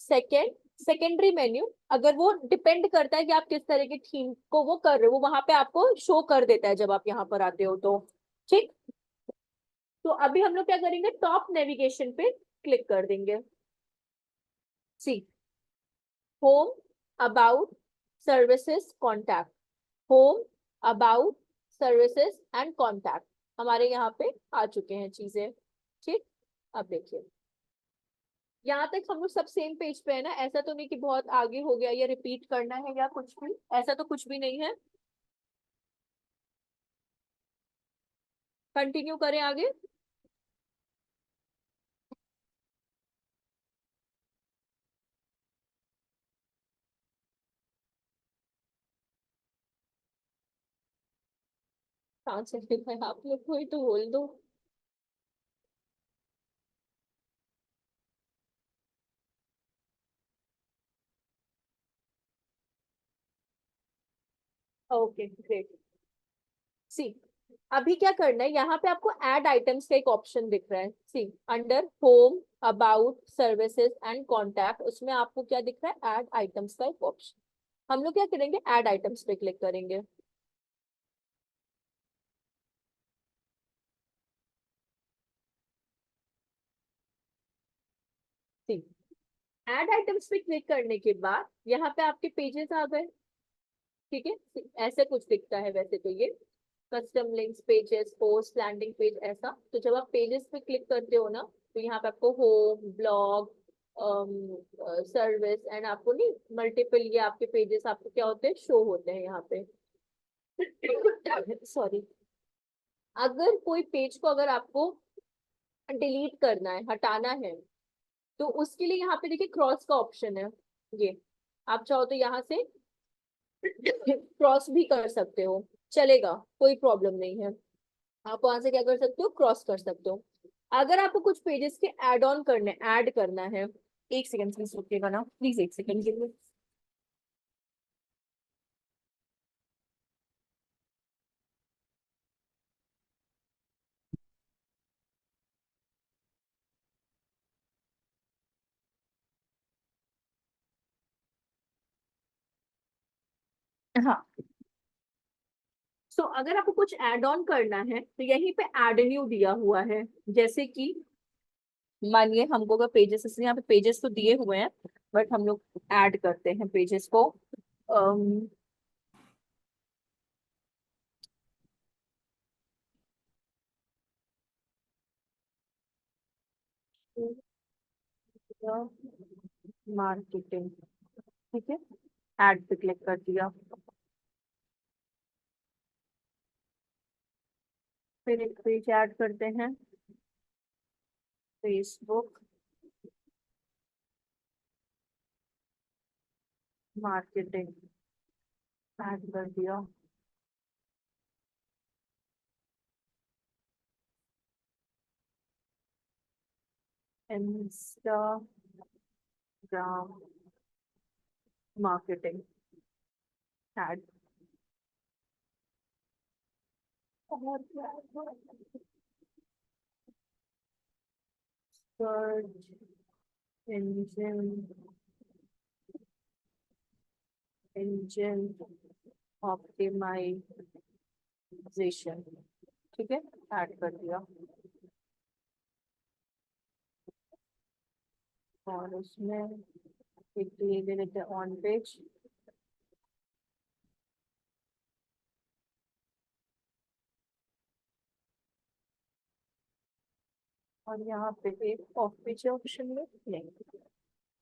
सेकेंड सेकेंडरी मेन्यू, अगर वो डिपेंड करता है कि आप किस तरह की थीम को वो कर रहे हो, वो वहां पे आपको शो कर देता है जब आप यहाँ पर आते हो तो। ठीक, तो अभी हम लोग क्या करेंगे, टॉप नेविगेशन पे क्लिक कर देंगे। See, home, about, services, contact, home, about, services and contact हमारे यहाँ पे आ चुके हैं चीजें। ठीक, अब देखिए यहाँ तक हम लोग सब सेम पेज पे है ना, ऐसा तो नहीं कि बहुत आगे हो गया या रिपीट करना है या कुछ भी, ऐसा तो कुछ भी नहीं है। कंटिन्यू करें आगे। कहाँ से है आप लोग, कोई तो बोल दो। Okay great. सी, अभी क्या करना है, यहाँ पे आपको ऐड आइटम्स का एक ऑप्शन दिख रहा है। See, under home, about, services and contact, उसमें आपको क्या दिख रहा है, ऐड आइटम्स का एक ऑप्शन। हम लोग क्या करेंगे, ऐड आइटम्स पे क्लिक करेंगे। सी, ऐड आइटम्स पे क्लिक करने के बाद यहाँ पे आपके पेजेस आ गए। ठीक है, ऐसे कुछ दिखता है वैसे तो ये, custom links, pages, post, landing page, ऐसा। तो जब आप पेजेस पे क्लिक करते हो ना, तो यहाँ पे आपको होम, ब्लॉग, सर्विस एंड आपको नहीं मल्टीपल ये आपके पेजेस आपको क्या होते हैं, शो होते हैं यहाँ पे। सॉरी, अगर कोई पेज को अगर आपको डिलीट करना है, हटाना है, तो उसके लिए यहाँ पे देखिए क्रॉस का ऑप्शन है। ये आप चाहो तो यहाँ से क्रॉस भी कर सकते हो, चलेगा, कोई प्रॉब्लम नहीं है। आप वहां से क्या कर सकते हो, क्रॉस कर सकते हो। अगर आपको कुछ पेजेस के ऐड ऑन करने, ऐड करना है, एक सेकंड प्लीज रुकिएगा ना, प्लीज एक सेकंड के लिए। हाँ, सो अगर आपको कुछ ऐड ऑन करना है तो यहीं पे ऐड न्यू दिया हुआ है। जैसे कि मानिए हमको अगर पेजेस, इसलिए यहाँ पे पेजेस तो दिए हुए हैं, बट हम लोग ऐड करते हैं पेजेस को। अम, मार्केटिंग, ठीक है, ऐड पे क्लिक कर दिया। फिर एक पेज ऐड करते हैं, फेसबुक मार्केटिंग, ऐड कर दिया। Instagram marketing, add. और सर्च इंजन, इंजन ऑप्टिमाइजेशन, ठीक है, ऐड कर दिया। और उसमें एक ये दे देते हैं ऑन पेज, और यहाँ पे एक ऑफ पेज ऑप्शन में नहीं,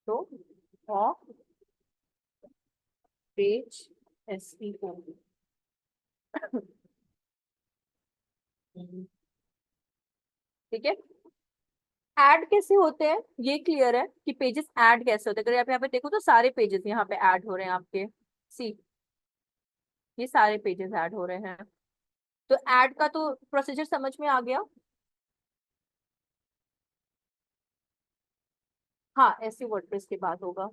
तो ऑफ पेज एसईओ, ठीक है। ऐड कैसे होते हैं ये क्लियर है कि पेजेस ऐड कैसे होते हैं। अगर आप यहाँ पे देखो तो सारे पेजेस यहाँ पे ऐड हो रहे हैं आपके, सी ये सारे पेजेस ऐड हो रहे हैं। तो ऐड का तो प्रोसीजर समझ में आ गया। हाँ, ऐसे वर्डप्रेस की बात होगा।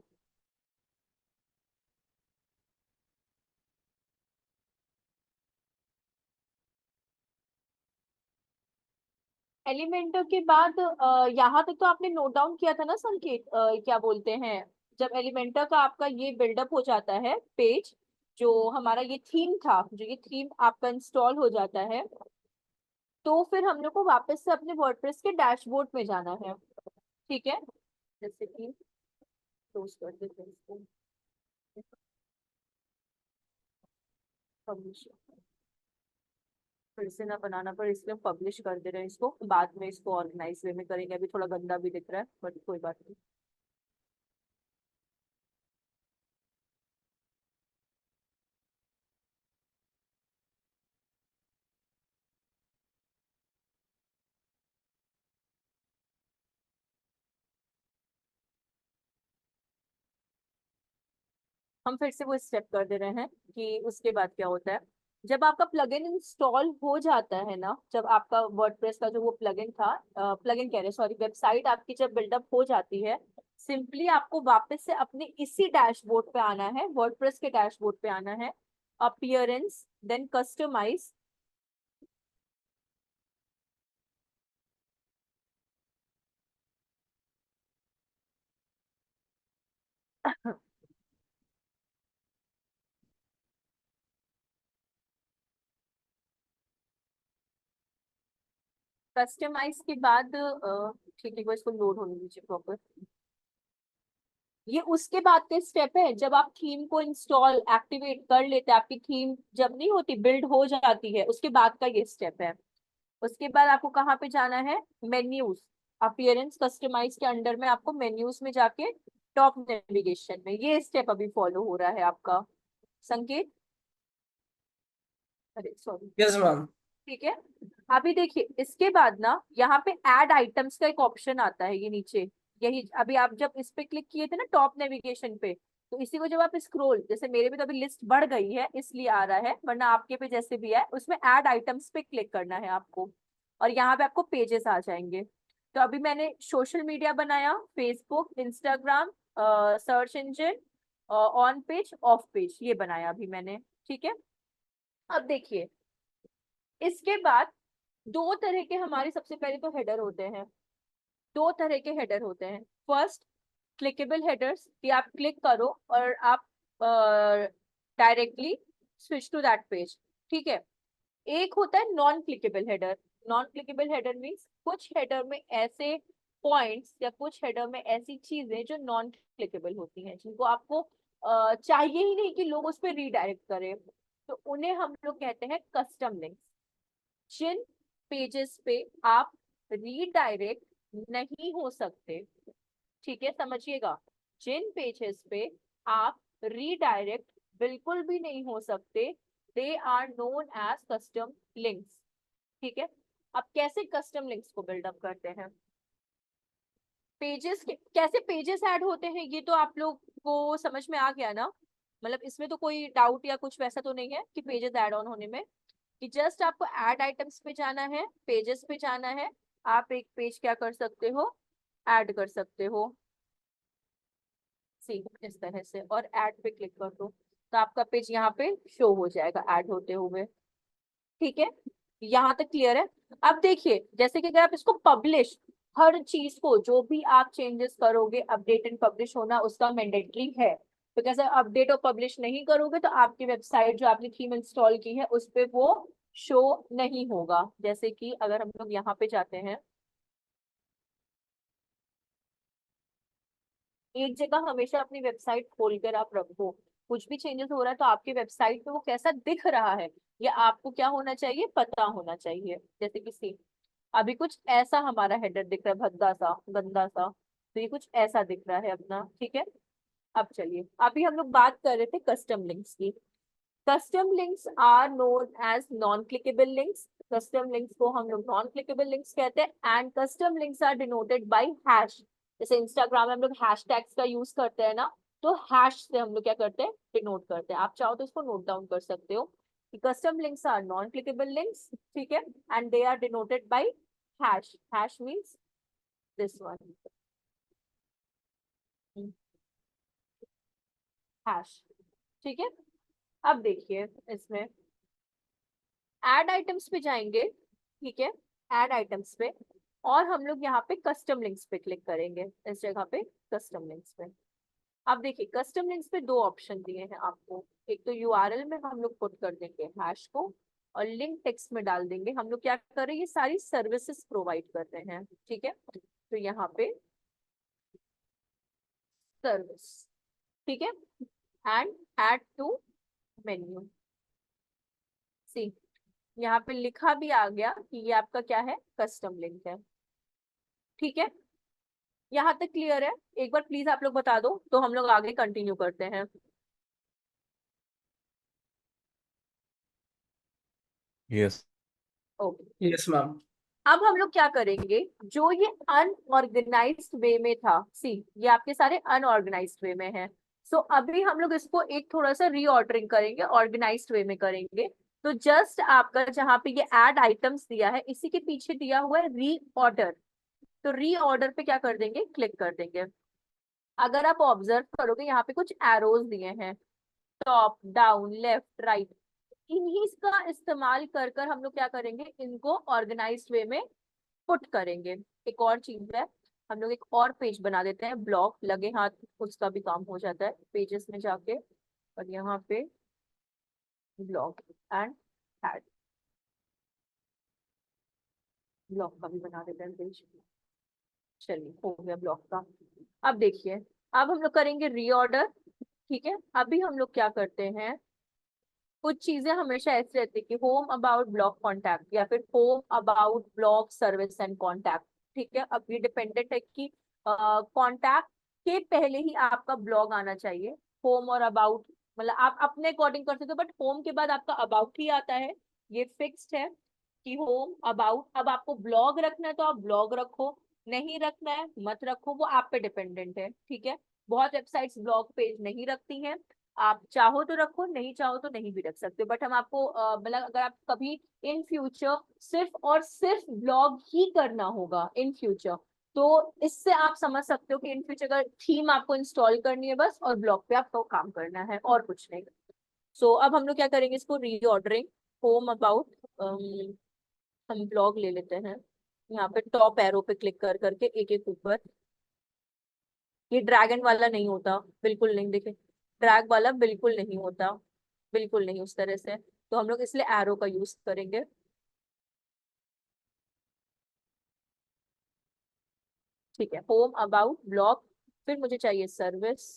एलिमेंटर के बाद यहाँ तक तो आपने नोट डाउन किया था ना संकेत, क्या बोलते हैं, जब एलिमेंटर का आपका ये बिल्डअप हो जाता है पेज, जो हमारा ये थीम था, जो ये थीम आपका इंस्टॉल हो जाता है, तो फिर हम लोग को वापस से अपने वर्डप्रेस के डैशबोर्ड में जाना है। ठीक है, जैसे कि क्लोज कर देते हैं इसको, पब्लिश, फिर से ना बनाना पड़े इसलिए हम पब्लिश कर दे रहे हैं इसको, बाद में इसको ऑर्गेनाइज वे में करेंगे। अभी थोड़ा गंदा भी दिख रहा है बट कोई बात नहीं। हम फिर से वो स्टेप कर दे रहे हैं कि उसके बाद क्या होता है। जब आपका प्लगइन इंस्टॉल हो जाता है ना, जब आपका वर्डप्रेस का जो वो प्लगइन था, प्लगइन कह रहे सॉरी, वेबसाइट आपकी जब बिल्डअप हो जाती है, सिंपली आपको वापस से अपने इसी डैशबोर्ड पे आना है, वर्डप्रेस के डैशबोर्ड पे आना है, अपीयरेंस, देन कस्टमाइज। कस्टमाइज के बाद ठीक है, वो इसको लोड होने दीजिए प्रॉपर। ये उसके बाद के स्टेप है, जब आप थीम को इंस्टॉल एक्टिवेट कर लेते हैं, आपकी थीम जब नहीं होती, बिल्ड हो जाती है, उसके बाद का ये स्टेप है। उसके बाद आपको कहाँ पे जाना है, मेन्यूज, अपीयरेंस कस्टमाइज के अंडर में आपको मेन्यूज में जाके टॉप नेविगेशन में, ये स्टेप अभी फॉलो हो रहा है आपका संकेत। अरे सॉरी, Yes, ma'am. ठीक है। अभी देखिए इसके बाद ना यहाँ पे ऐड आइटम्स का एक ऑप्शन आता है, ये नीचे, यही अभी आप जब इस पे क्लिक किए थे ना टॉप नेविगेशन पे, तो इसी को जब आप स्क्रॉल, जैसे मेरे भी तो अभी लिस्ट बढ़ गई है इसलिए आ रहा है, वरना आपके पे जैसे भी है, उसमें ऐड आइटम्स पे क्लिक करना है आपको, और यहाँ पे आपको पेजेस आ जाएंगे। तो अभी मैंने सोशल मीडिया बनाया, Facebook, Instagram, search engine, on page, of page, ये बनाया अभी मैंने। ठीक है, अब देखिए इसके बाद दो तरह के हमारे सबसे पहले तो हेडर होते हैं, दो तरह के हेडर होते हैं। फर्स्ट, क्लिकेबल हेडर्स, कि आप क्लिक करो और आप directly switch to that page. ठीक है, एक होता है non clickable header. Non clickable header means कुछ हेडर में ऐसे पॉइंट्स या कुछ हेडर में ऐसी चीजें जो नॉन क्लिकेबल होती हैं, जिनको आपको चाहिए ही नहीं कि लोग उस पर रीडायरेक्ट करें, तो उन्हें हम लोग कहते हैं कस्टम लिंक्स। जिन पेजेस पे आप रीडायरेक्ट नहीं हो सकते, ठीक है समझिएगा, जिन पेजेस पे आप रीडायरेक्ट बिल्कुल भी नहीं हो सकते, they are known as custom links. ठीक है, अब कैसे कस्टम लिंक्स को बिल्डअप करते हैं, पेजेस के कैसे पेजेस ऐड होते हैं, ये तो आप लोग को समझ में आ गया ना, मतलब इसमें तो कोई डाउट या कुछ वैसा तो नहीं है कि पेजेस ऐड ऑन होने में, कि जस्ट आपको ऐड आइटम्स पे जाना है, पेजेस पे जाना है, आप एक पेज क्या कर सकते हो, ऐड कर सकते हो, सी इस तरह से, और ऐड पे क्लिक कर दो तो आपका पेज यहाँ पे शो हो जाएगा ऐड होते हुए। ठीक है, यहाँ तक क्लियर है। अब देखिए जैसे कि अगर आप इसको पब्लिश, हर चीज को जो भी आप चेंजेस करोगे, अपडेट एंड पब्लिश होना उसका मैंडेटरी है, तो कैसे अपडेट और पब्लिश नहीं करोगे तो आपकी वेबसाइट जो आपने थीम इंस्टॉल की है उस पे वो शो नहीं होगा। जैसे कि अगर हम लोग यहाँ पे जाते हैं, एक जगह हमेशा अपनी वेबसाइट खोलकर आप रखो, कुछ भी चेंजेस हो रहा है तो आपकी वेबसाइट पे वो कैसा दिख रहा है ये आपको क्या होना चाहिए, पता होना चाहिए। जैसे कि सी अभी कुछ ऐसा हमारा हेडर दिख रहा है, भद्दा सा गंदा सा, तो ये कुछ ऐसा दिख रहा है अपना। ठीक है, अब चलिए अभी हम लोग बात कर रहे थे कस्टम लिंक्स की। Custom links are known as non clickable links custom links को हम लोग नॉन क्लिकेबल लिंक्स कहते हैं and custom links are denoted by hash. जैसे इंस्टाग्राम में हम लोग हैश टैग्स का यूज करते हैं ना, तो हैश से हम लोग क्या करते हैं, डिनोट करते हैं। आप चाहो तो इसको नोट डाउन कर सकते हो कि custom links are non clickable links, ठीक है, and they are denoted by hash. Hash means this one, hash, ठीक है। अब देखिए इसमें ऐड आइटम्स पे जाएंगे, ठीक है, ऐड आइटम्स पे, और हम लोग यहाँ पे कस्टम लिंक्स पे क्लिक करेंगे, इस जगह पे कस्टम लिंक्स पे। अब देखिए कस्टम लिंक्स पे दो ऑप्शन दिए हैं आपको, एक तो यूआरएल में हम लोग पुट कर देंगे हैश को, और लिंक टेक्स्ट में डाल देंगे। हम लोग क्या कर रहे हैं, ये सारी सर्विसेज प्रोवाइड कर रहे हैं, ठीक है। तो यहाँ पे सर्विस, ठीक है, एंड ऐड टू मेन्यू। सी, यहाँ पे लिखा भी आ गया कि ये आपका क्या है, कस्टम लिंक है, ठीक है। यहाँ तक क्लियर है? एक बार प्लीज आप लोग बता दो तो हम लोग आगे कंटिन्यू करते हैं। यस। Okay, Yes, ma'am. अब हम लोग क्या करेंगे, जो ये अनऑर्गेनाइज्ड वे में था, सी ये आपके सारे अनऑर्गेनाइज्ड वे में है, सो अभी हम लोग इसको एक थोड़ा सा रीऑर्डरिंग करेंगे, ऑर्गेनाइज्ड वे में करेंगे। तो जस्ट आपका जहाँ पे ये ऐड आइटम्स दिया है, इसी के पीछे दिया हुआ है रीऑर्डर, तो रीऑर्डर पे क्या कर देंगे, क्लिक कर देंगे। अगर आप ऑब्जर्व करोगे यहाँ पे कुछ एरोज दिए हैं, टॉप डाउन लेफ्ट राइट, इन्हीं का इस्तेमाल कर कर हम लोग क्या करेंगे, इनको ऑर्गेनाइज्ड वे में पुट करेंगे। एक और चीज है, हम लोग एक और पेज बना देते हैं, ब्लॉक लगे हाथ उसका भी काम हो जाता है, पेजेस में जाके और यहाँ पे ब्लॉक एंड ऐड, ब्लॉक का भी बना देते हैं पेज। चलिए हो गया ब्लॉक का। अब देखिए, अब हम लोग करेंगे रीऑर्डर, ठीक है। अभी हम लोग क्या करते हैं, कुछ चीजें हमेशा ऐसे रहती है कि होम अबाउट ब्लॉग कॉन्टैक्ट या फिर home about blog service and contact, ठीक है। अब ये डिपेंडेंट है कि कॉन्टैक्ट के पहले ही आपका ब्लॉग आना चाहिए। होम और अबाउट मतलब आप अपने अकॉर्डिंग कर सकते हो, बट होम के बाद आपका अबाउट ही आता है, ये फिक्स्ड है कि होम अबाउट। अब आपको ब्लॉग रखना है तो आप ब्लॉग रखो, नहीं रखना है मत रखो, वो आप पे डिपेंडेंट है, ठीक है। बहुत वेबसाइट्स ब्लॉग पेज नहीं रखती हैं, आप चाहो तो रखो, नहीं चाहो तो नहीं भी रख सकते, बट हम आपको मतलब अगर आप कभी इन फ्यूचर सिर्फ और सिर्फ ब्लॉग ही करना होगा इन फ्यूचर, तो इससे आप समझ सकते हो कि इन फ्यूचर अगर थीम आपको इंस्टॉल करनी है बस, और ब्लॉग पे आपको काम करना है और कुछ नहीं। सो अब हम लोग क्या करेंगे, इसको रीऑर्डरिंग, होम अबाउट, हम ब्लॉग ले लेते हैं, यहाँ पे टॉप एरो पे क्लिक कर करके एक एक ऊपर, ये ड्रैगन वाला नहीं होता, बिल्कुल नहीं, देखे ड्रैग वाला बिल्कुल नहीं होता, बिल्कुल नहीं उस तरह से, तो हम लोग इसलिए एरो का यूज करेंगे। ठीक है, होम अबाउट ब्लॉग, फिर मुझे चाहिए service,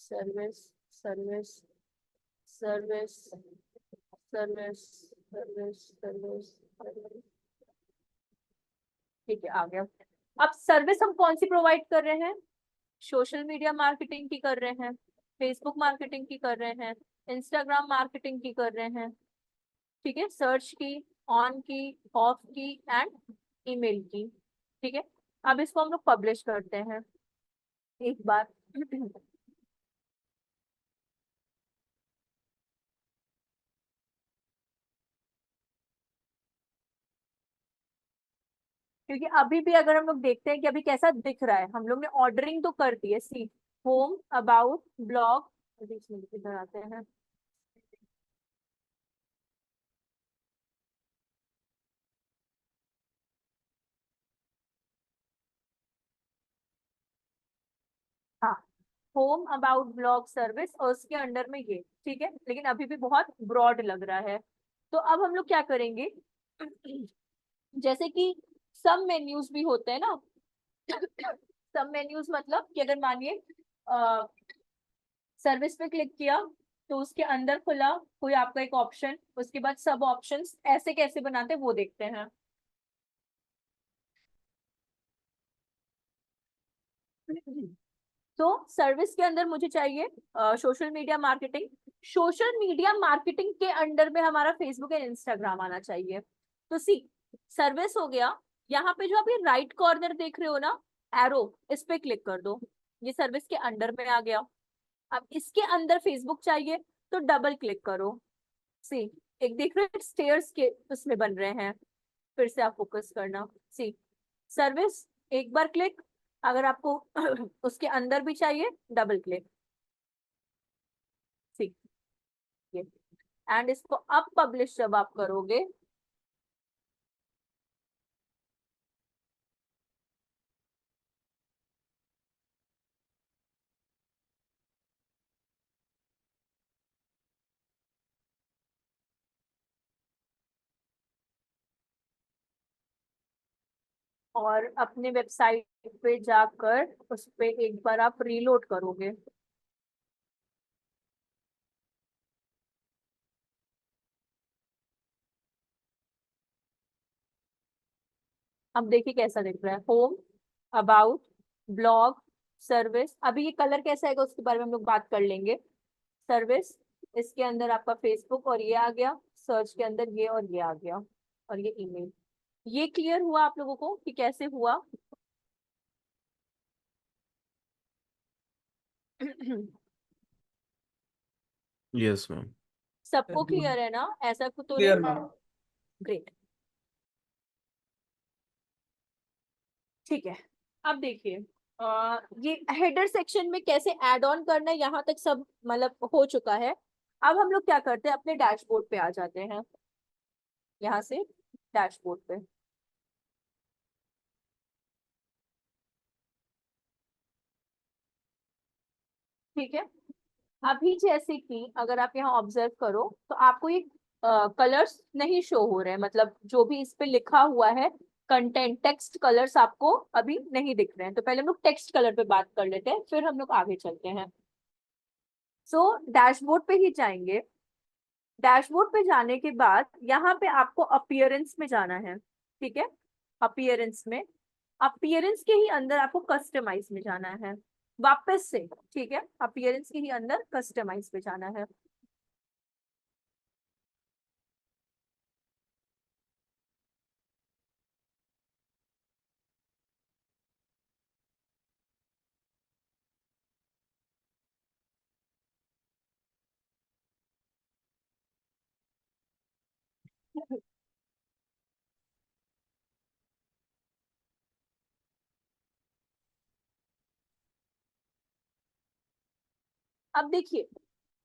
service, service, service, service, service, service, ठीक है आ गया। अब सर्विस हम कौन सी प्रोवाइड कर रहे हैं, सोशल मीडिया मार्केटिंग की कर रहे हैं, फेसबुक मार्केटिंग की कर रहे हैं, इंस्टाग्राम मार्केटिंग की कर रहे हैं, ठीक है, सर्च की, ऑन की, ऑफ की एंड ईमेल की, ठीक है। अब इसको हम लोग पब्लिश करते हैं एक बार क्योंकि अभी भी अगर हम लोग देखते हैं कि अभी कैसा दिख रहा है, हम लोग ने ऑर्डरिंग तो कर दी है, सी होम अबाउट ब्लॉग, इधर आते हैं, हाँ, होम अबाउट ब्लॉग सर्विस और उसके अंडर में ये, ठीक है, लेकिन अभी भी बहुत ब्रॉड लग रहा है। तो अब हम लोग क्या करेंगे जैसे कि सब मेन्यूज भी होते हैं ना सब मेन्यूज मतलब कि अगर मानिए सर्विस पे क्लिक किया तो उसके अंदर खुला कोई आपका एक ऑप्शन, उसके बाद सब ऑप्शंस ऐसे कैसे बनाते हैं वो देखते हैं। तो सर्विस के अंदर मुझे चाहिए social media marketing. Social media marketing के अंडर में हमारा फेसबुक एंड इंस्टाग्राम आना चाहिए। तो सी सर्विस हो गया। यहाँ पे जो आप ये राइट कॉर्नर देख रहे हो ना, एरो, इस पे क्लिक कर दो, ये सर्विस के अंडर में आ गया। अब इसके अंदर फेसबुक चाहिए तो डबल क्लिक करो। सी एक देख रहे हो स्टेयर्स के उसमें बन रहे हैं, फिर से आप फोकस करना। सी सर्विस, एक बार क्लिक, अगर आपको उसके अंदर भी चाहिए डबल क्लिक। सी ये एंड इसको अब पब्लिश जब आप करोगे और अपने वेबसाइट पे जाकर उस पे एक बार आप रीलोड करोगे, अब देखिए कैसा दिख रहा है। Home, about, blog, service. अभी ये कलर कैसा आएगा उसके बारे में हम लोग बात कर लेंगे। सर्विस, इसके अंदर आपका फेसबुक और ये आ गया, सर्च के अंदर ये और ये आ गया, और ये ईमेल। ये क्लियर हुआ आप लोगों को कि कैसे हुआ? Yes ma'am. सबको क्लियर है ना? ऐसा कुछ तो क्लियर नहीं? मैम। ग्रेट, ठीक है। अब देखिए ये हेडर सेक्शन में कैसे ऐड ऑन करना है, यहाँ तक सब मतलब हो चुका है। अब हम लोग क्या करते हैं, अपने डैशबोर्ड पे आ जाते हैं। यहाँ से डैशबोर्ड पे, ठीक है। अभी जैसे कि अगर आप यहाँ ऑब्जर्व करो तो आपको ये कलर्स नहीं शो हो रहे हैं, मतलब जो भी इस पे लिखा हुआ है कंटेंट, टेक्स्ट कलर्स आपको अभी नहीं दिख रहे हैं। तो पहले हम लोग टेक्स्ट कलर पे बात कर लेते हैं, फिर हम लोग आगे चलते हैं। सो डैशबोर्ड पे ही जाएंगे। डैशबोर्ड पे जाने के बाद यहाँ पे आपको अपीयरेंस में जाना है, ठीक है। अपीयरेंस में, अपीयरेंस के ही अंदर आपको कस्टमाइज में जाना है वापस से, ठीक है। अपीयरेंस के ही अंदर कस्टमाइज में जाना है। अब देखिए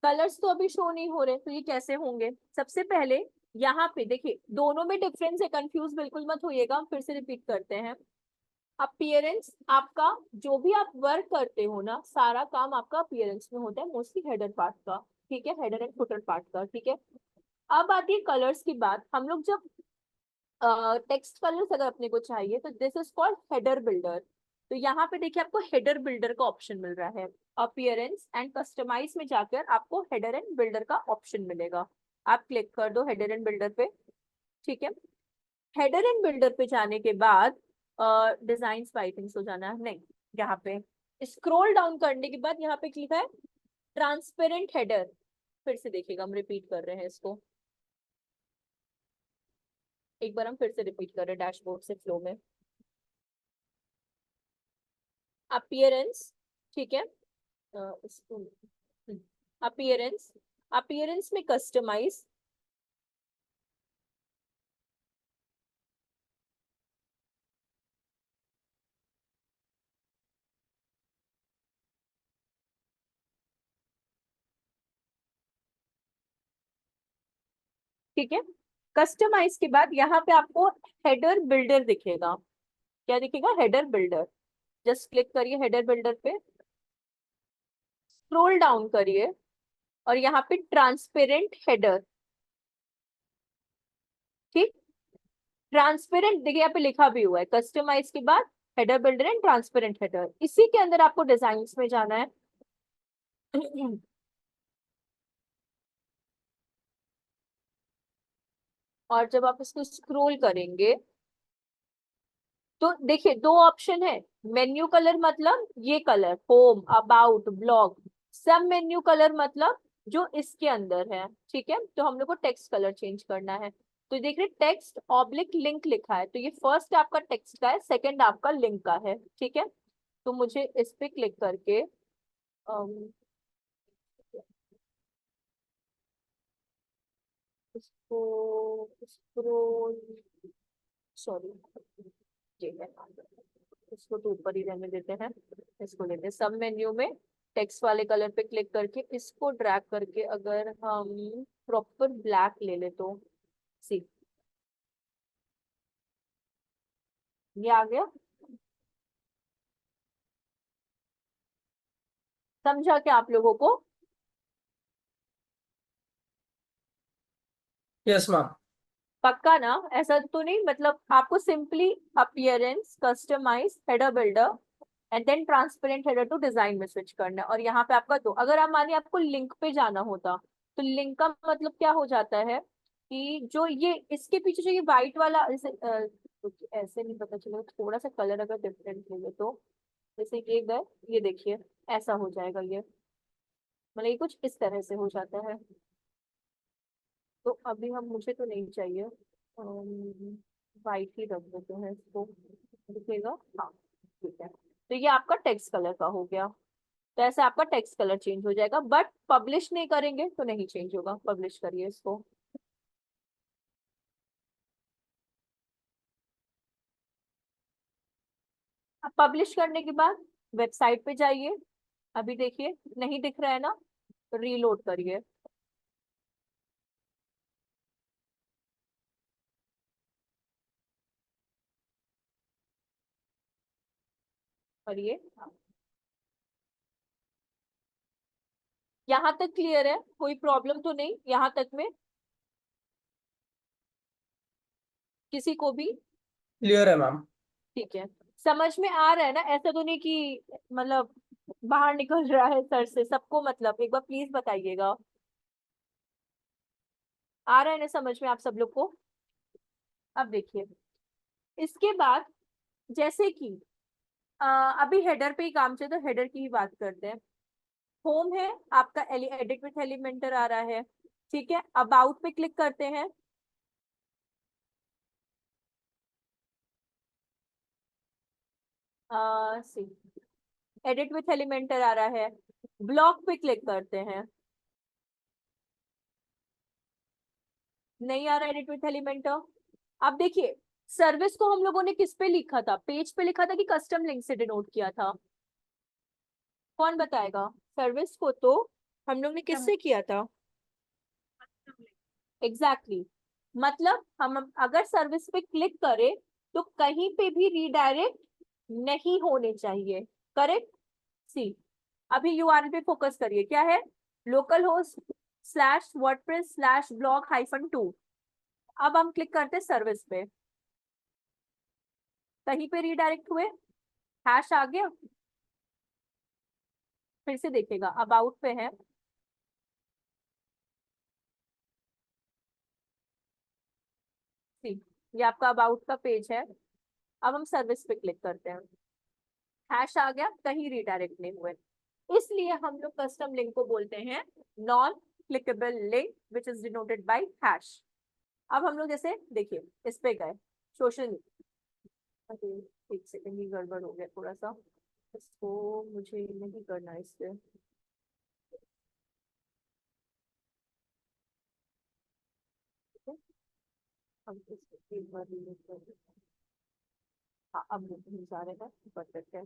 कलर्स तो अभी शो नहीं हो रहे, तो ये कैसे होंगे? सबसे पहले यहाँ पे देखिए दोनों में डिफरेंस है, कंफ्यूज बिल्कुल मत होइएगा, हम फिर से रिपीट करते हैं। अपीयरेंस आपका, जो भी आप वर्क करते हो ना, सारा काम आपका अपीयरेंस में होता है, मोस्टली हेडर पार्ट का, ठीक है, हेडर एंड फुटर पार्ट का, ठीक है। अब आती है कलर्स की बात। हम लोग जब टेक्स्ट कलर्स अगर अपने को चाहिए तो this is called header builder. तो यहाँ पे देखिए आपको हेडर बिल्डर का ऑप्शन मिल रहा है। अपीयरेंस एंड कस्टमाइज में जाकर आपको हेडर एंड बिल्डर का ऑप्शन मिलेगा, आप क्लिक कर दो हेडर एंड बिल्डर पे, ठीक है। हेडर एंड बिल्डर पे जाने के बाद डिजाइन बाइटिंग्स हो जाना है, नहीं, यहाँ पे स्क्रॉल डाउन करने के बाद यहाँ पे लिखा है ट्रांसपेरेंट हेडर। फिर से देखिएगा, हम रिपीट कर रहे हैं इसको, एक बार हम फिर से रिपीट कर रहे हैं डैशबोर्ड से फ्लो में। अपीयरेंस, ठीक है, इसको अपीयरेंस, अपीयरेंस में कस्टमाइज, ठीक है। कस्टमाइज के बाद यहाँ पे आपको हेडर बिल्डर दिखेगा। क्या दिखेगा? Header builder. जस्ट क्लिक करिए हेडर बिल्डर पे, स्क्रॉल डाउन करिए और यहाँ पे ट्रांसपेरेंट हेडर, ठीक। ट्रांसपेरेंट देखिए यहाँ पे लिखा भी हुआ है, कस्टमाइज के बाद header builder and transparent header. इसी के अंदर आपको डिजाइन में जाना है। और जब आप इसको स्क्रॉल करेंगे तो देखिए दो ऑप्शन है, मेन्यू कलर मतलब ये कलर होम अबाउट ब्लॉग, सब मेन्यू कलर मतलब जो इसके अंदर है, ठीक है। तो हम लोग को टेक्स्ट कलर चेंज करना है। तो देख रहे टेक्स्ट ऑब्लिक लिंक लिखा है, तो ये फर्स्ट आपका टेक्स्ट का है, सेकंड आपका लिंक का है, ठीक है। तो मुझे इस पे क्लिक करके इसको स्क्रॉल, सॉरी ये है, इसको तो ऊपर ही रहने देते हैं, इसको लेते हैं सब मेन्यू में टेक्स्ट वाले कलर पे क्लिक करके इसको ड्रैग करके अगर हम प्रॉपर ब्लैक ले ले तो सी ये आ गया। समझा क्या आप लोगों को? Yes, ma'am. पक्का ना? ऐसा तो नहीं, मतलब आपको simply appearance customise header builder and then transparent header to design में स्विच करना है। और यहाँ पे आपका दो, अगर आप मानिए आपको लिंक पे जाना होता तो लिंक का मतलब क्या हो जाता है कि जो ये इसके पीछे जो ये व्हाइट वाला ऐसे नहीं पता चलेगा, थोड़ा सा कलर अगर डिफरेंट ले तो जैसे ये गए, ये देखिए ऐसा हो जाएगा, ये मतलब ये कुछ इस तरह से हो जाता है। तो अभी हम, मुझे तो नहीं चाहिए, वाइट ही रख देते हैं इसको, दिखेगा। हाँ ठीक है, तो ये आपका टेक्स्ट कलर का हो गया। तो ऐसे आपका टेक्स्ट कलर चेंज हो जाएगा, बट पब्लिश नहीं करेंगे तो नहीं चेंज होगा। पब्लिश करिए इसको। अब पब्लिश करने के बाद वेबसाइट पे जाइए, अभी देखिए नहीं दिख रहा है ना, रीलोड करिए। करिए, यहाँ तक क्लियर है? कोई प्रॉब्लम तो नहीं यहाँ तक में किसी को भी? Clear है मैम। ठीक है, समझ में आ रहा है ना? ऐसा तो नहीं कि मतलब बाहर निकल रहा है सर से सबको, मतलब एक बार प्लीज बताइएगा, आ रहा है ना समझ में आप सब लोग को? अब देखिए इसके बाद जैसे कि अभी हेडर पे ही काम चले तो हेडर की ही बात करते हैं। होम है आपका, एडिट विथ एलिमेंटर आ रहा है, ठीक है। अबाउट पे क्लिक करते हैं, सी एडिट विथ एलिमेंटर आ रहा है। ब्लॉक पे क्लिक करते हैं, नहीं आ रहा एडिट विथ एलिमेंटर। अब देखिए सर्विस को हम लोगों ने किस पे लिखा था, पेज पे लिखा था कि कस्टम लिंक से डिनोट किया था? कौन बताएगा? सर्विस को तो हम लोग ने किससे किया था? Exactly exactly. मतलब हम अगर सर्विस पे क्लिक करें तो कहीं पे भी रीडायरेक्ट नहीं होने चाहिए, करेक्ट? सी अभी यूआरएल पे फोकस करिए, क्या है? Local host slash WordPress slash blog -2। अब हम क्लिक करते हैं सर्विस पे, कहीं पे रीडायरेक्ट हुए? हैश आ गया? फिर से देखेगा, अबाउट पे है, सी ये आपका अबाउट का पेज है। अब हम सर्विस पे क्लिक करते हैं, हैश आ गया, कहीं रीडायरेक्ट नहीं हुए, इसलिए हम लोग कस्टम लिंक को बोलते हैं non clickable link which is denoted by hash. अब हम लोग जैसे देखिए इस पे गए, सोशल, एक सेकंड ही गड़बड़ हो गया थोड़ा सा, इसको मुझे नहीं करना इससे, हम इसको एक बार रिमूव कर देते हैं। हाँ अब नहीं जा रहे हैं, परफेक्ट है।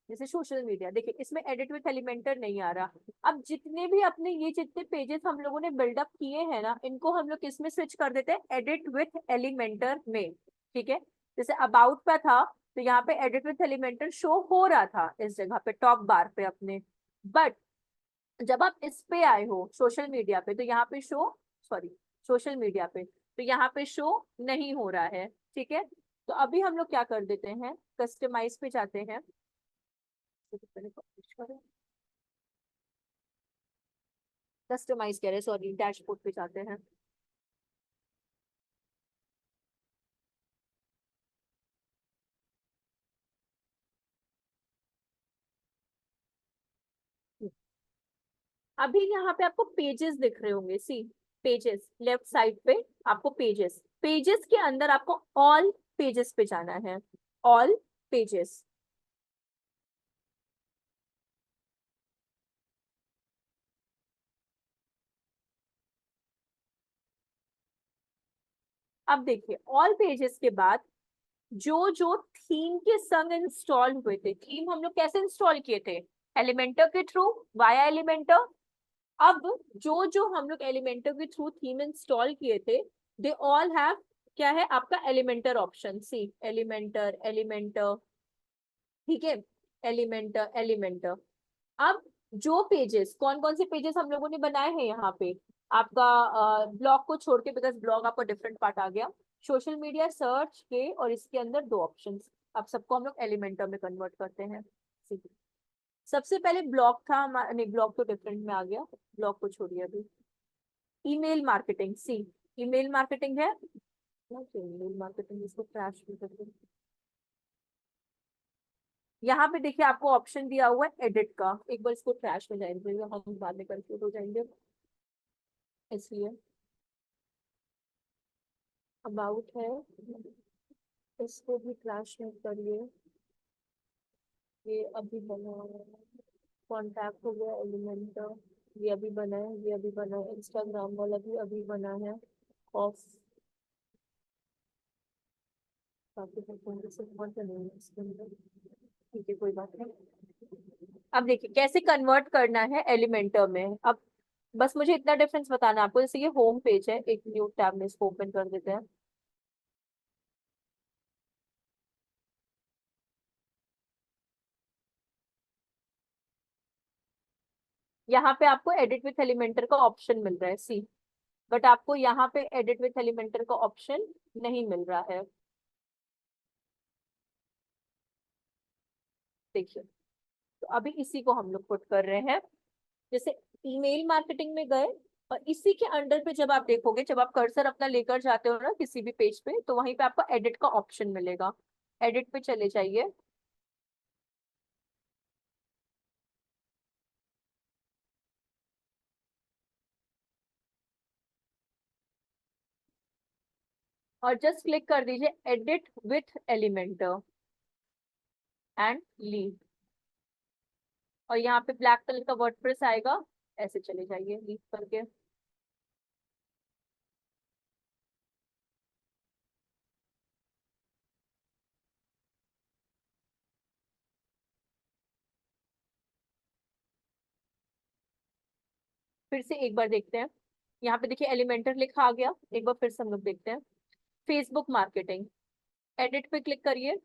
जैसे सोशल मीडिया देखिए, इसमें एडिट विथ एलिमेंटर नहीं आ रहा। अब जितने भी अपने ये जितने पेजेस हम लोगों ने बिल्डअप किए हैं ना, इनको हम लोग किस में स्विच कर देते हैं? एडिट विथ एलिमेंटर में, ठीक है। जैसे अबाउट का था तो यहाँ पे एडिट विथ एलिमेंटर शो हो रहा था इस जगह पे टॉप बार पे अपने, बट जब आप इस पे आए हो सोशल मीडिया पे तो यहाँ पे शो, सॉरी सोशल मीडिया पे तो यहाँ पे शो नहीं हो रहा है, ठीक है। तो अभी हम लोग क्या कर देते हैं, कस्टमाइज पे जाते हैं, कस्टमाइज कह रहे, सॉरी डैशबोर्ड पे जाते हैं। अभी यहाँ पे आपको पेजेस दिख रहे होंगे, सी पेजेस लेफ्ट साइड पे आपको पेजेस, पेजेस के अंदर आपको ऑल पेजेस पे जाना है, ऑल पेजेस। अब देखिए ऑल पेजेस के बाद जो जो थीम के संग इंस्टॉल हुए थे, थीम हम लोग कैसे इंस्टॉल किए थे, एलिमेंटर के थ्रू, वाया एलिमेंटर। अब जो जो हम लोग एलिमेंटर के थ्रू थीम इंस्टॉल किए थे, दे ऑल हैव क्या है आपका एलिमेंटर ऑप्शन, सी एलिमेंटर एलिमेंटर, ठीक है, एलिमेंटर एलिमेंटर। अब जो पेजेस, कौन कौन से पेजेस हम लोगों ने बनाए हैं यहाँ पे, आपका ब्लॉग को छोड़ के, बिकॉज ब्लॉग आपका डिफरेंट पार्ट आ गया, सोशल मीडिया सर्च के, और इसके अंदर दो ऑप्शंस, अब सबको हम लोग एलिमेंटर में कन्वर्ट करते हैं। सबसे पहले ब्लॉग था हमारा, नहीं ब्लॉग तो डिफरेंट में आ गया, ब्लॉग को छोड़िए अभी। ईमेल मार्केटिंग, सी ईमेल मार्केटिंग है, ईमेल मार्केटिंग, इसको क्रैश भी करते हैं। यहाँ पे देखिए आपको ऑप्शन दिया हुआ है एडिट का, एक बार इसको ट्रैश में जाएंगे, हम बाद में कंफ्यूज हो जाएंगे इसलिए। अबाउट है, इसको भी ट्रैश में करिए, ये अभी बना है, कॉन्टैक्ट हो गया एलिमेंटर, ये अभी बना है, ये अभी बना है, इंस्टाग्राम वाला भी अभी बना है, ऑफ काफी से बहुत बने हैं इसके अंदर, ठीक है कोई बात नहीं। अब देखिए कैसे कन्वर्ट करना है एलिमेंटर में। अब बस मुझे इतना डिफरेंस बताना है आपको, जैसे ये होम पेज है, एक न्यू टैब में इसको ओपन कर देते हैं। यहाँ पे आपको एडिट विथ एलिमेंटर का ऑप्शन मिल रहा है, सी, बट आपको यहाँ पे एडिट विथ एलिमेंटर का ऑप्शन नहीं मिल रहा है, देखिए। तो अभी इसी को हम लोग पुट कर रहे हैं, जैसे ईमेल मार्केटिंग में गए, और इसी के अंडर पे जब आप देखोगे, जब आप कर्सर अपना लेकर जाते हो ना किसी भी पेज पे, तो वहीं पे आपको एडिट का ऑप्शन मिलेगा, एडिट पे चले जाइए। और जस्ट क्लिक कर दीजिए edit with Elementor and leave, और यहाँ पे ब्लैक कलर का वर्डप्रेस आएगा, ऐसे चले जाइए लीव करके। फिर से एक बार देखते हैं, यहाँ पे देखिए एलिमेंटर लिखा आ गया, एक बार फिर से हम लोग देखते हैं, फेसबुक मार्केटिंग, एडिट पे क्लिक करिए,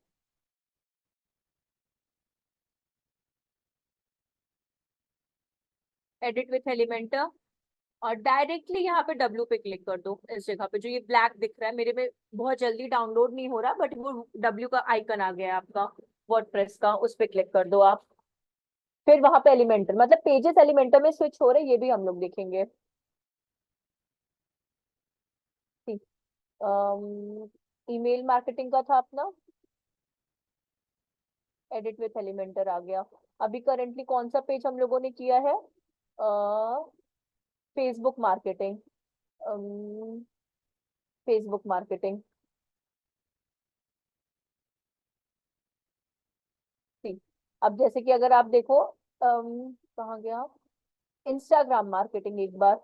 एडिट विथ एलिमेंटर, और डायरेक्टली यहाँ पे डब्ल्यू पे क्लिक कर दो, इस जगह पे जो ये ब्लैक दिख रहा है, मेरे में बहुत जल्दी डाउनलोड नहीं हो रहा, बट वो डब्ल्यू का आइकन आ गया है आपका वर्डप्रेस का, उस पे क्लिक कर दो आप। फिर वहां पे एलिमेंटर, मतलब पेजेस एलिमेंटर में स्विच हो रहे हैं, ये भी हम लोग देखेंगे, ठीक। ईमेल मार्केटिंग का था अपना, एडिट विथ एलिमेंटर आ गया। अभी करंटली कौन सा पेज हम लोगों ने किया है, फेसबुक मार्केटिंग, फेसबुक मार्केटिंग, ठीक। अब जैसे कि अगर आप देखो, कहाँ गया, इंस्टाग्राम मार्केटिंग, एक बार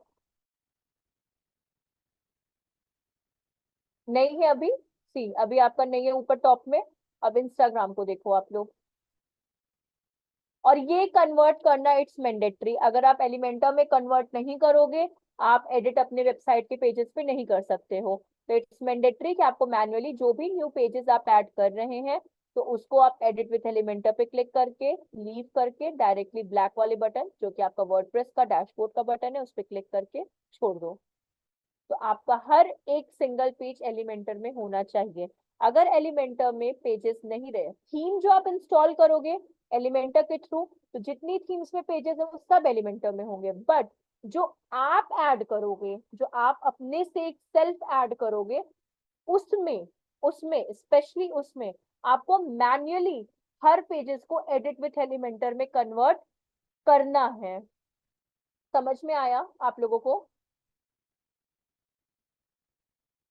नहीं है अभी, सी अभी आपका नहीं है ऊपर टॉप में, अब इंस्टाग्राम को देखो आप लोग, और ये कन्वर्ट करना इट्स मैंडेटरी, अगर आप एलिमेंटर में कन्वर्ट नहीं करोगे, आप एडिट अपने वेबसाइट के पेजेस पे नहीं कर सकते हो। तो इट्स मैंडेटरी कि आपको मैन्युअली जो भी न्यू पेजेस आप ऐड कर रहे हैं, तो उसको आप एडिट विथ एलिमेंटर पे क्लिक करके, लीव करके, डायरेक्टली ब्लैक वाले बटन जो कि आपका वर्डप्रेस का डैशबोर्ड का बटन है, उस पर क्लिक करके छोड़ दो। तो आपका हर एक सिंगल पेज एलिमेंटर में होना चाहिए। अगर एलिमेंटर में पेजेस नहीं रहे, थीम जो आप इंस्टॉल करोगे एलिमेंटर के थ्रू, तो जितनी थीम्स में पेजेस है वो सब एलिमेंटर में होंगे, बट जो आप ऐड करोगे, जो आप अपने से एक सेल्फ ऐड करोगे, उसमें उसमें स्पेशली उसमें आपको मैन्युअली हर पेजेस को एडिट विथ एलिमेंटर में कन्वर्ट करना है। समझ में आया आप लोगों को?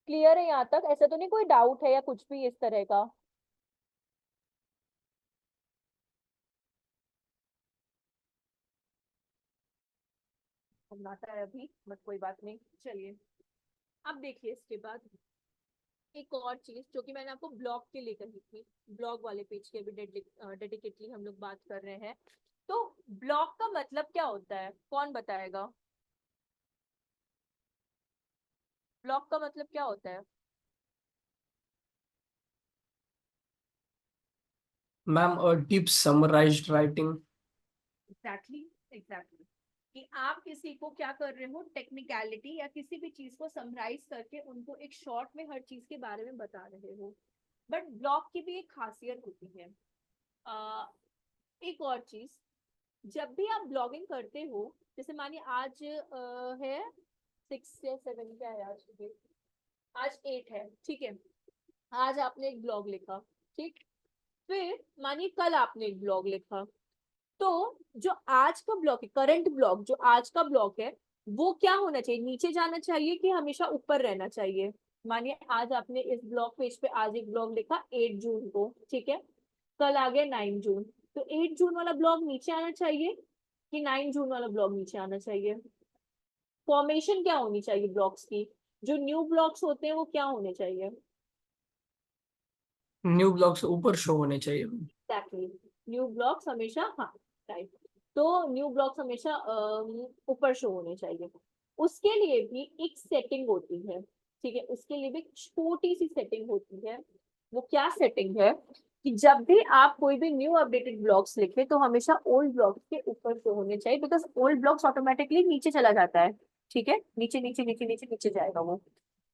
क्लियर है यहाँ तक? ऐसा तो नहीं कोई डाउट है या कुछ भी इस तरह का? सन्नाटा है अभी, बट कोई बात नहीं, चलिए। अब देखिए इसके बाद एक और चीज जो कि मैंने आपको ब्लॉग के लिए कही थी, ब्लॉग वाले पेज के भी डेडिकेटली हम लोग बात कर रहे हैं। तो ब्लॉग का मतलब क्या होता है, कौन बताएगा? ब्लॉग का मतलब क्या होता है? Ma'am deep summarised writing. Exactly exactly, कि आप किसी को क्या कर रहे हो, टेक्निकलिटी या किसी भी चीज को समराइज करके उनको एक शॉर्ट में हर चीज के बारे में बता रहे हो। बट ब्लॉग की भी एक खासियत होती है। एक और चीज, जब भी आप ब्लॉगिंग करते हो, जैसे मानिए आज है 6 या 7, क्या है आज की date? आज 8 है, ठीक है। आज आपने एक ब्लॉग लिखा, ठीक। फिर मानिए कल आपने एक ब्लॉग लिखा, तो जो आज का ब्लॉग है, करंट ब्लॉग जो आज का ब्लॉग है, वो क्या होना चाहिए, नीचे जाना चाहिए कि हमेशा ऊपर रहना चाहिए? मानिए आज आपने इस ब्लॉग पेज पे आज एक ब्लॉग लिखा 8 जून को, ठीक है। कल आ गया 9 जून, तो 8 जून वाला ब्लॉग नीचे आना चाहिए कि 9 जून वाला ब्लॉग नीचे आना चाहिए? फॉर्मेशन क्या होनी चाहिए ब्लॉग्स की? जो न्यू ब्लॉग्स होते हैं वो क्या होने चाहिए? न्यू ब्लॉग्स ऊपर शो होने चाहिए। एग्जैक्टली, न्यू ब्लॉग्स हमेशा, हाँ राइट, तो न्यू ब्लॉग्स हमेशा ऊपर शो होने चाहिए। उसके लिए भी एक सेटिंग होती है, ठीक है, उसके लिए भी एक छोटी सी सेटिंग होती है। वो क्या सेटिंग है कि जब भी आप कोई भी न्यू अपडेटेड ब्लॉग्स लिखे तो हमेशा ओल्ड ब्लॉग्स के ऊपर शो होने चाहिए, बिकॉज ओल्ड ब्लॉग्स ऑटोमेटिकली नीचे चला जाता है, ठीक है, नीचे नीचे नीचे नीचे नीचे जाएगा वो।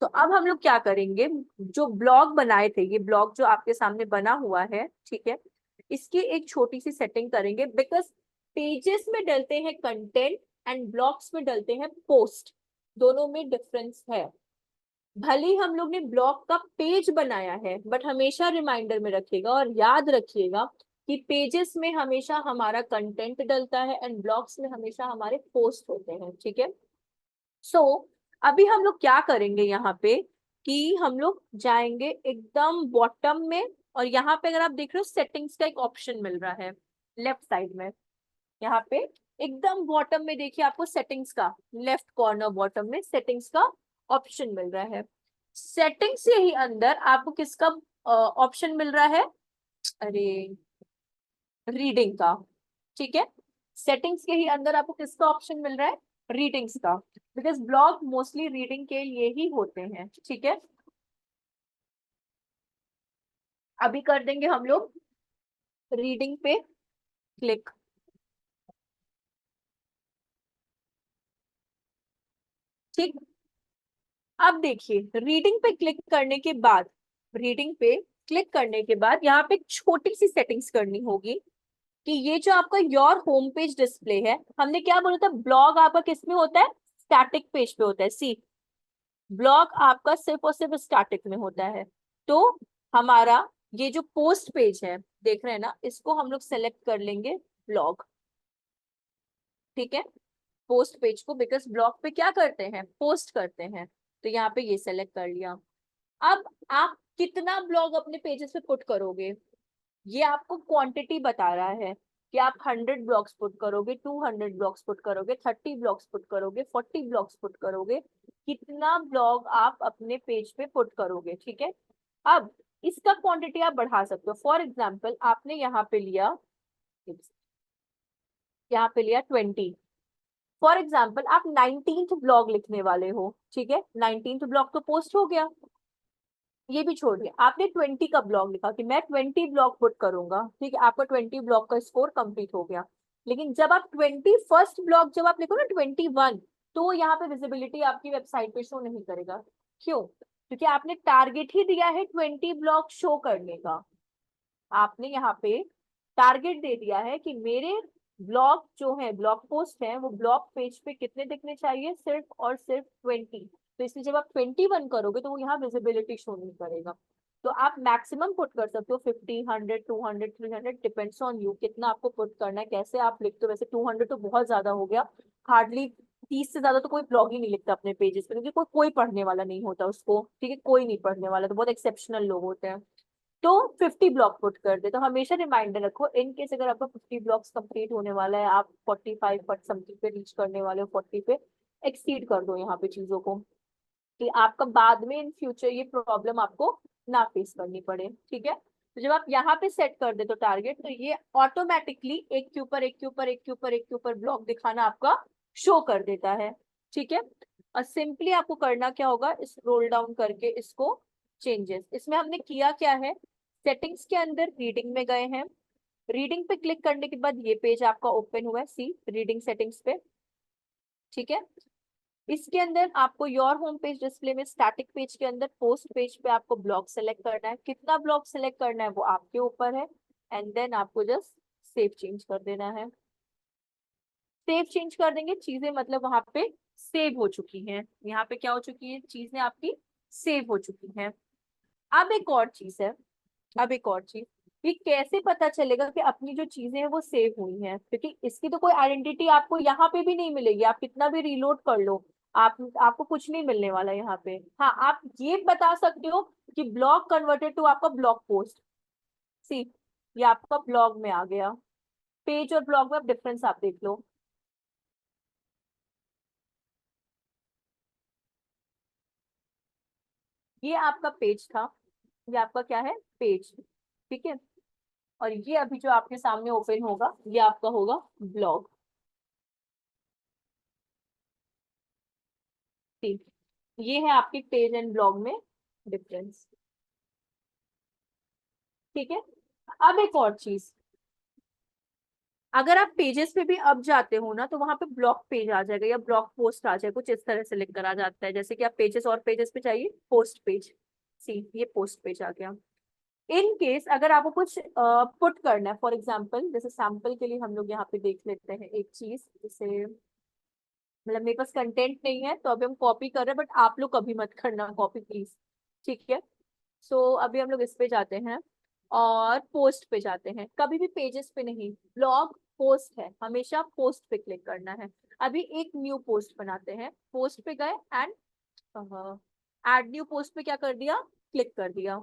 तो अब हम लोग क्या करेंगे, जो ब्लॉग बनाए थे, ये ब्लॉग जो आपके सामने बना हुआ है, ठीक है, इसकी एक छोटी सी सेटिंग करेंगे, बिकॉज पेजेस में डलते हैं कंटेंट एंड ब्लॉग्स में डलते हैं पोस्ट, दोनों में डिफरेंस है। भले ही हम लोग ने ब्लॉग का पेज बनाया है, बट हमेशा रिमाइंडर में रखिएगा और याद रखिएगा कि पेजेस में हमेशा हमारा कंटेंट डलता है एंड ब्लॉग्स में हमेशा हमारे पोस्ट होते हैं, ठीक है। सो अभी हम लोग क्या करेंगे यहाँ पे कि हम लोग जाएंगे एकदम बॉटम में, और यहाँ पे अगर आप देख रहे हो सेटिंग्स का एक ऑप्शन मिल रहा है लेफ्ट साइड में, यहाँ पे एकदम बॉटम में देखिए आपको सेटिंग्स का लेफ्ट कॉर्नर बॉटम में सेटिंग्स का ऑप्शन मिल रहा है। सेटिंग्स से ही अंदर आपको किसका ऑप्शन मिल रहा है? अरे, रीडिंग का, ठीक है। सेटिंग्स के ही अंदर आपको किसका ऑप्शन मिल रहा है? रीडिंग्स का, बिकॉज ब्लॉग मोस्टली रीडिंग के लिए ही होते हैं, ठीक है। अभी कर देंगे हम लोग रीडिंग पे क्लिक, ठीक। अब देखिए रीडिंग पे क्लिक करने के बाद, रीडिंग पे क्लिक करने के बाद यहाँ पे एक छोटी सी सेटिंग्स करनी होगी कि ये जो आपका योर होम पेज डिस्प्ले है, हमने क्या बोला था, ब्लॉग आपका किस में होता है? स्टैटिक पेज पे होता है। सी, ब्लॉग आपका सिर्फ और सिर्फ स्टैटिक में होता है। तो हमारा ये जो पोस्ट पेज है, देख रहे हैं ना, इसको हम लोग सेलेक्ट कर लेंगे ब्लॉग, ठीक है, पोस्ट पेज को, बिकॉज ब्लॉग पे क्या करते हैं, पोस्ट करते हैं। तो यहाँ पे ये सेलेक्ट कर लिया। अब आप कितना ब्लॉग अपने पेजेस पे पुट करोगे, ये आपको क्वांटिटी बता रहा है कि आप 100 ब्लॉग्स पुट करोगे, 200 ब्लॉग्स पुट करोगे, 30 ब्लॉग्स पुट करोगे, 40 ब्लॉग्स पुट करोगे, कितना ब्लॉग आप अपने पेज पे पुट करोगे, ठीक है। अब इसका क्वांटिटी आप बढ़ा सकते हो। फॉर एग्जाम्पल आपने यहाँ पे लिया 20। फॉर एग्जाम्पल आप 19th ब्लॉग लिखने वाले हो, ठीक है, 19th ब्लॉग तो पोस्ट हो गया, ये भी छोड़िए, आपने 20 का ब्लॉग लिखा कि मैं 20 ब्लॉग पुट करूंगा, ठीक है, आपका 20 ब्लॉग का स्कोर कंप्लीट हो गया। लेकिन जब आप 21st ब्लॉग जब आप लिखो ना 21, तो यहाँ पे विजिबिलिटी आपकी वेबसाइट पे शो नहीं करेगा। क्यों? क्योंकि आपने टारगेट ही दिया है 20 ब्लॉग शो करने का। आपने यहाँ पे टारगेट दे दिया है कि मेरे ब्लॉग जो है, ब्लॉग पोस्ट है, वो ब्लॉग पेज पे कितने दिखने चाहिए, सिर्फ और सिर्फ 20। तो इसलिए जब आप 21 करोगे तो वो यहाँ विजिबिलिटी शो नहीं करेगा। तो आप मैक्सिमम पुट कर सकते हो 50, 100, 200, 300, डिपेंड्स ऑन यू कितना आपको पुट करना है, कैसे आप लिखते हो। वैसे 200 तो बहुत ज्यादा हो गया, हार्डली 30 से ज्यादा तो कोई ब्लॉग ही नहीं लिखता अपने पेजेस पे, क्योंकि कोई पढ़ने वाला नहीं होता उसको, ठीक है, कोई नहीं पढ़ने वाला, तो बहुत एक्सेप्शनल लोग होते हैं। तो 50 ब्लॉक पुट कर दे। तो हमेशा रिमाइंडर रखो, इन केस अगर आपका 50 ब्लॉक्स कंप्लीट होने वाला है, आप 45 पर समथिंग पे रीच करने वाले हो, 40 पे एक्सीड कर दो यहाँ पे चीजों को, कि आपका बाद में इन फ्यूचर ये प्रॉब्लम आपको ना फेस करनी पड़े, ठीक है। तो जब आप यहाँ पे सेट कर दे तो टारगेट, तो ये ऑटोमेटिकली एक के ऊपर एक के ऊपर एक के ऊपर एक के ऊपर ब्लॉक दिखाना आपका शो कर देता है, ठीक है। और सिंपली आपको करना क्या होगा, इस रोल डाउन करके इसको चेंजेस, इसमें हमने किया क्या है, सेटिंग्स के अंदर रीडिंग में गए हैं, रीडिंग पे क्लिक करने के बाद ये पेज आपका ओपन हुआ है, सी रीडिंग सेटिंग्स पे, ठीक है। इसके अंदर आपको योर होम पेज डिस्प्ले में स्टैटिक पेज के अंदर पोस्ट पेज पे आपको ब्लॉक सेलेक्ट करना है, कितना ब्लॉक सेलेक्ट करना है वो आपके ऊपर है, एंड देन आपको जस्ट सेव चेंज कर देना है। सेव चेंज कर देंगे चीजें, मतलब वहां पे सेव हो चुकी हैं, यहाँ पे क्या हो चुकी है, चीजें आपकी सेव हो चुकी हैं। अब एक और चीज है, अब एक और चीज, ये कैसे पता चलेगा कि अपनी जो चीजें हैं वो सेव हुई हैं, क्योंकि इसकी तो कोई आइडेंटिटी आपको यहाँ पे भी नहीं मिलेगी, आप कितना भी रीलोड कर लो, आपको कुछ नहीं मिलने वाला यहाँ पे। हाँ, आप ये बता सकते हो कि ब्लॉग कन्वर्टेड टू आपका ब्लॉग पोस्ट, सी ये आपका ब्लॉग में आ गया, पेज और ब्लॉग में आप डिफरेंस आप देख लो। ये आपका पेज था, ये आपका क्या है, पेज, ठीक है। और ये अभी जो आपके सामने ओपन होगा ये आपका होगा ब्लॉग, ठीक। ये है आपके पेज एंड ब्लॉग में डिफरेंस, ठीक है। अब एक और चीज, अगर आप पेजेस पे भी अब जाते हो ना, तो वहां पे ब्लॉग पेज आ जाएगा या ब्लॉग पोस्ट आ जाएगा, कुछ इस तरह से लिख कर आ जाता है, जैसे कि आप पेजेस और पेजेस पे जाइए, पोस्ट पेज, सी ये पोस्ट पेज आ गया। इन केस अगर आपको कुछ पुट करना है, फॉर एग्जाम्पल, जैसे सैम्पल के लिए हम लोग यहाँ पे देख लेते हैं एक चीज, जैसे मतलब मेरे पास कंटेंट नहीं है तो अभी हम कॉपी कर रहे हैं, बट आप लोग कभी मत करना कॉपी प्लीज, ठीक है। सो अभी हम लोग इस पे जाते हैं और पोस्ट पे जाते हैं, कभी भी पेजेस पे नहीं, ब्लॉग पोस्ट है, हमेशा पोस्ट पे क्लिक करना है। अभी एक न्यू पोस्ट बनाते हैं, पोस्ट पे गए एंड ऐड न्यू पोस्ट पे क्या कर दिया, क्लिक कर दिया।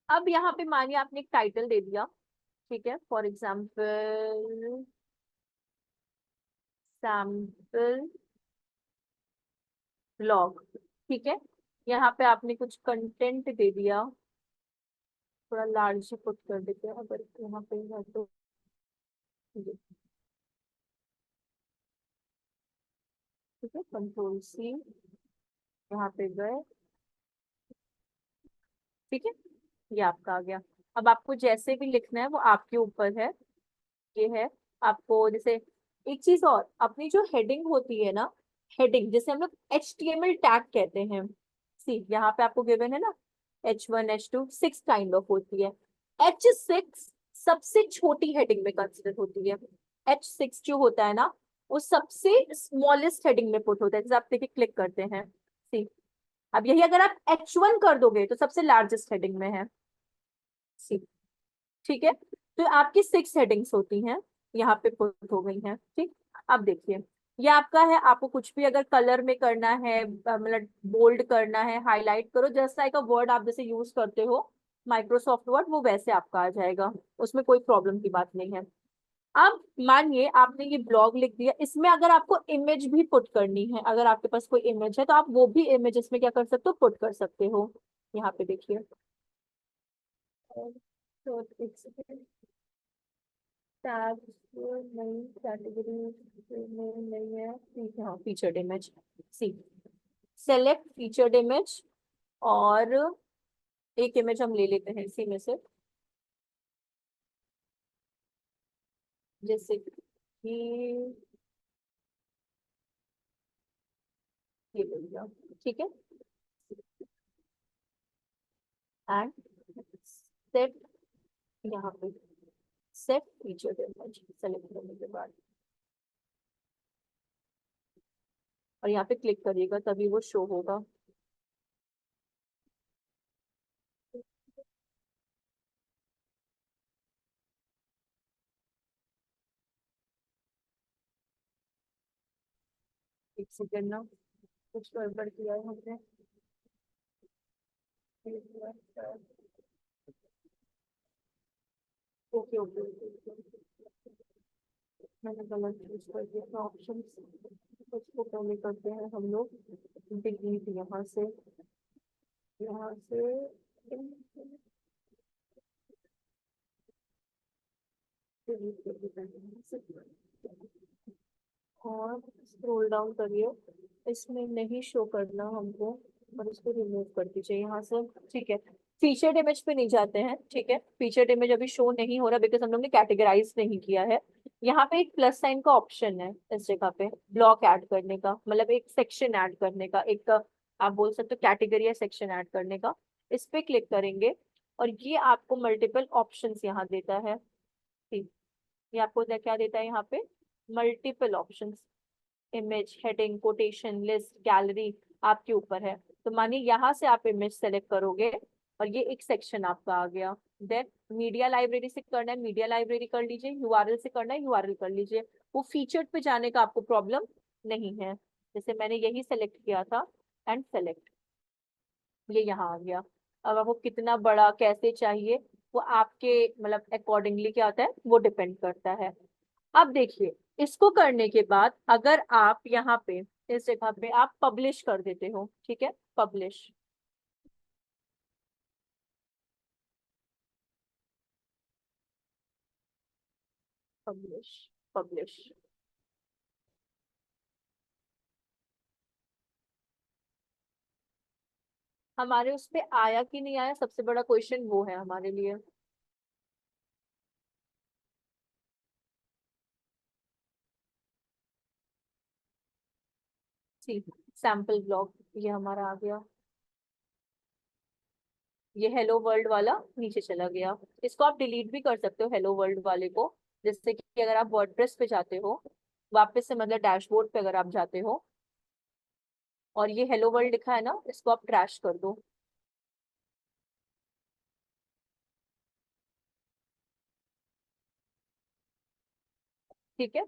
अब यहाँ पे मानिए आपने एक टाइटल दे दिया, ठीक है, फॉर एग्जाम्पल सैम्पल ब्लॉग, ठीक है। यहाँ पे आपने कुछ कंटेंट दे दिया, थोड़ा लार्ज पुट कर देते हैं अगर यहाँ पे है तो, ये, ठीक है, कंट्रोल सी, यहाँ पे गए, ठीक है, ये आपका आ गया। अब आपको जैसे भी लिखना है वो आपके ऊपर है, ये है आपको, जैसे एक चीज और, अपनी जो हेडिंग होती है ना, हेडिंग जैसे हम लोग HTML टैग कहते हैं, सी यहाँ पे आपको गिवन है ना, H1 H2 6 काइंड ऑफ होती है, H6 सबसे छोटी हेडिंग में कंसिडर होती है, H6 जो होता है ना वो सबसे स्मॉलेस्ट हेडिंग में पुट होता है, जैसे आप देखिए क्लिक करते हैं, सी अब यही अगर आप H1 कर दोगे तो सबसे लार्जेस्ट हेडिंग में है, सी, ठीक है। तो आपकी 6 हेडिंग्स होती हैं, यहाँ पे पुट हो गई हैं, ठीक। अब देखिए ये आपका है, आपको कुछ भी अगर कलर में करना है, मतलब बोल्ड करना है, हाईलाइट करो, जस्ट लाइक अ वर्ड आप जैसे यूज करते हो माइक्रोसॉफ्ट वर्ड, वो वैसे आपका आ जाएगा, उसमें कोई प्रॉब्लम की बात नहीं है। अब मानिए आपने ये ब्लॉग लिख दिया, इसमें अगर आपको इमेज भी पुट करनी है, अगर आपके पास कोई इमेज है तो आप वो भी इमेज इसमें क्या कर सकते हो, पुट कर सकते हो, यहाँ पे देखिए। तो एक सेकेंड, टैग नई कैटेगरी में नहीं है, ठीक है, हाँ featured image, see select featured image, और एक इमेज हम ले लेते हैं इसी में से, जैसे कि ये ले लिया, ठीक है, एंड सेट, यहाँ पे सेट फीचर्ड इमेज सेलेक्ट करने के बाद, और यहाँ पे क्लिक करिएगा तभी वो शो होगा। एक सेकंड ना, कुछ गड़बड़ किया है हमने। ओके ओके, मैंने गलत चूज कर दिया ऑप्शन। उसको पहले करते हैं हम लोग डिलीट यहाँ से, यहाँ से delete कर देते हैं यहाँ से। और स्क्रॉल डाउन करिए, इसमें नहीं शो करना हमको, और इसको रिमूव कर दीजिए यहाँ से। ठीक है, फीचर्ड इमेज पे नहीं जाते हैं। ठीक है, फीचर्ड इमेज अभी शो नहीं हो रहा बिकॉज हम लोग ने कैटेगराइज नहीं किया है। यहाँ पे एक प्लस साइन का ऑप्शन है इस जगह पे, ब्लॉक ऐड करने का, मतलब एक सेक्शन ऐड करने का, एक आप बोल सकते हो कैटेगरी या सेक्शन ऐड करने का। इस पे क्लिक करेंगे और ये आपको मल्टीपल ऑप्शंस यहाँ देता है। ठीक, ये आपको क्या देता है यहाँ पे, multiple options, image, heading, quotation, list, gallery, आपके ऊपर है। तो मानिए यहाँ से आप इमेज सेलेक्ट करोगे और ये एक सेक्शन आपका आ गया। देन मीडिया लाइब्रेरी से करना है, मीडिया लाइब्रेरी कर लीजिए, यूआरएल से करना है, यूआरएल कर लीजिए। वो फीचर्ड पे जाने का आपको प्रॉब्लम नहीं है। जैसे मैंने यही सेलेक्ट किया था एंड सेलेक्ट, ये यहाँ आ गया। अब आपको कितना बड़ा कैसे चाहिए वो आपके मतलब अकॉर्डिंगली क्या होता है वो डिपेंड करता है। अब देखिए, इसको करने के बाद अगर आप यहाँ पे इस जगह पे आप पब्लिश कर देते हो, ठीक है, पब्लिश, पब्लिश, पब्लिश, हमारे उस पे आया कि नहीं आया, सबसे बड़ा क्वेश्चन वो है हमारे लिए। ठीक, सैम्पल ब्लॉग ये हमारा आ गया। ये हेलो वर्ल्ड वाला नीचे चला गया। इसको आप डिलीट भी कर सकते हो हेलो वर्ल्ड वाले को। जैसे कि अगर आप वर्डप्रेस पे जाते हो, वापस से मतलब डैशबोर्ड पे अगर आप जाते हो और ये हेलो वर्ल्ड लिखा है ना, इसको आप ट्रैश कर दो। ठीक है,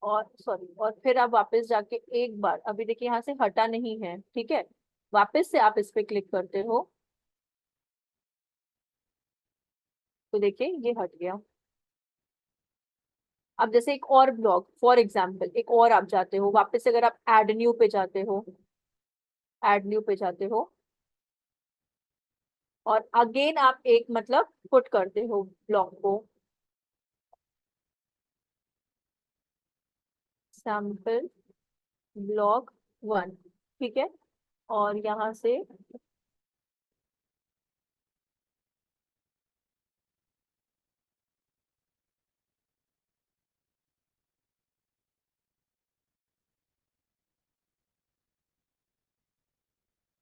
और सॉरी, और फिर आप वापस जाके एक बार, अभी देखिए यहाँ से हटा नहीं है, ठीक है, वापस से आप इस पे क्लिक करते हो तो देखिए ये हट गया। अब जैसे एक और ब्लॉग फॉर एग्जाम्पल, एक और आप जाते हो वापस से, अगर आप एड न्यू पे जाते हो, एड न्यू पे जाते हो और अगेन आप एक मतलब पुट करते हो ब्लॉग को, सैम्पल ब्लॉग 1, ठीक है, और यहाँ से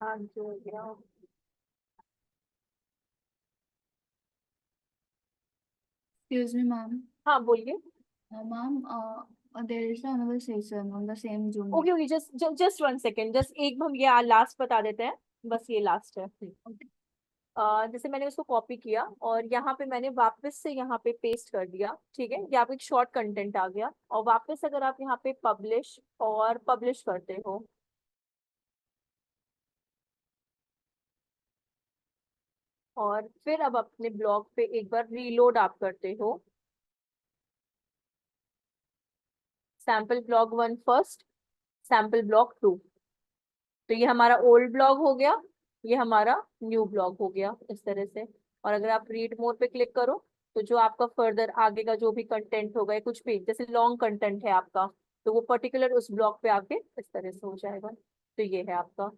हाँ जो हो गया। Excuse me, ma'am. हाँ बोलिए। Ma'am, there is another session on the same Zoom. Okay okay, just just 1 second, just एक हम ये लास्ट बता देते हैं, बस ये लास्ट है। जैसे मैंने उसको कॉपी किया और यहाँ पे मैंने वापस से यहाँ पे पेस्ट कर दिया, ठीक है, ये आपको एक शॉर्ट कंटेंट आ गया। और वापस अगर आप यहाँ पे पब्लिश और पब्लिश करते हो, और फिर अब अपने ब्लॉग पे एक बार रीलोड आप करते हो, sample blog 1 first, sample blog 2, तो ये हमारा ओल्ड ब्लॉग हो गया, ये हमारा न्यू ब्लॉग हो गया इस तरह से। और अगर आप रीड मोर पे क्लिक करो तो जो आपका फर्दर आगे का जो भी कंटेंट होगा या कुछ भी जैसे लॉन्ग कंटेंट है आपका, तो वो पर्टिकुलर उस ब्लॉग पे आके इस तरह से हो जाएगा। तो ये है आपका,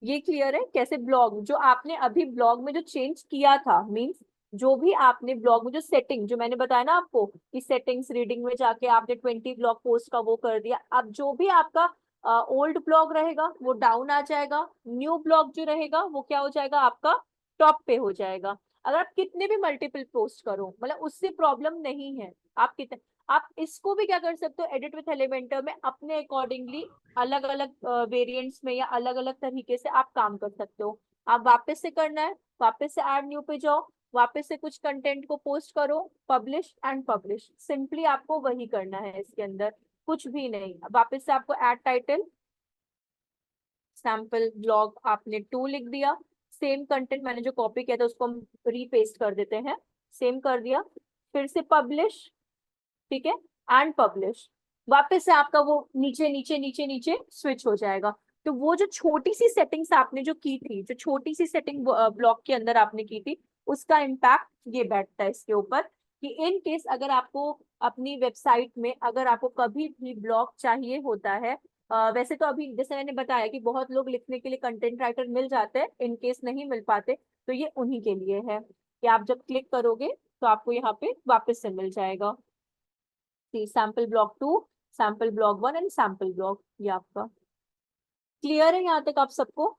ये क्लियर है कैसे ब्लॉग जो आपने अभी ब्लॉग में जो चेंज किया था, मींस जो भी आपने ब्लॉग में जो सेटिंग जो मैंने बताया ना आपको कि सेटिंग्स रीडिंग में जाके आपने 20 ब्लॉग पोस्ट का वो कर दिया, अब जो भी आपका ओल्ड ब्लॉग रहेगा वो डाउन आ जाएगा, न्यू ब्लॉग जो रहेगा वो क्या हो जाएगा आपका टॉप पे हो जाएगा। अगर आप कितने भी मल्टीपल पोस्ट करो मतलब उससे प्रॉब्लम नहीं है। आप कितने, आप इसको भी क्या कर सकते हो एडिट विथ एलिमेंटर में अपने अकॉर्डिंगली अलग अलग वेरिएंट्स में या अलग अलग तरीके से आप काम कर सकते हो। आप वापस से करना है, वापस से ऐड न्यू पे जाओ, वापस से कुछ कंटेंट को पोस्ट करो, पब्लिश एंड पब्लिश, सिंपली आपको वही करना है इसके अंदर, कुछ भी नहीं। अब वापस से आपको ऐड टाइटल सैम्पल ब्लॉग आपने 2 लिख दिया। सेम कंटेंट मैंने जो कॉपी किया था उसको हम रीपेस्ट कर देते हैं, सेम कर दिया। फिर से पब्लिश, ठीक है, एंड पब्लिश। वापस से आपका वो नीचे नीचे नीचे नीचे स्विच हो जाएगा। तो वो जो छोटी सी सेटिंग्स आपने जो की थी, जो छोटी सी सेटिंग ब्लॉक के अंदर आपने की थी, उसका इम्पैक्ट ये बैठता है इसके ऊपर कि इन केस अगर आपको अपनी वेबसाइट में अगर आपको कभी भी ब्लॉक चाहिए होता है, वैसे तो अभी जैसे मैंने बताया कि बहुत लोग लिखने के लिए कंटेंट राइटर मिल जाते हैं, इन केस नहीं मिल पाते तो ये उन्हीं के लिए है कि आप जब क्लिक करोगे तो आपको यहाँ पे वापस से मिल जाएगा। Sample block 2, sample block 1 and sample block, ये आपका क्लियर है यहाँ तक आप सबको?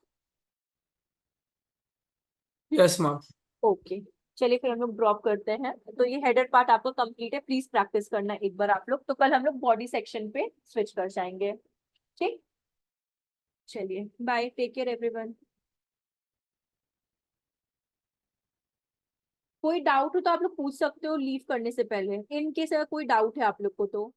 Yes ma'am. ओके, चलिए फिर हम लोग ड्रॉप करते हैं। तो ये हेडर पार्ट आपका कंप्लीट है, प्लीज प्रैक्टिस करना एक बार आप लोग। तो कल हम लोग बॉडी सेक्शन पे स्विच कर जाएंगे, ठीक? चलिए बाय, टेक केयर एवरीवन। कोई डाउट हो तो आप लोग पूछ सकते हो लीव करने से पहले, इन केस अगर कोई डाउट है आप लोग को तो।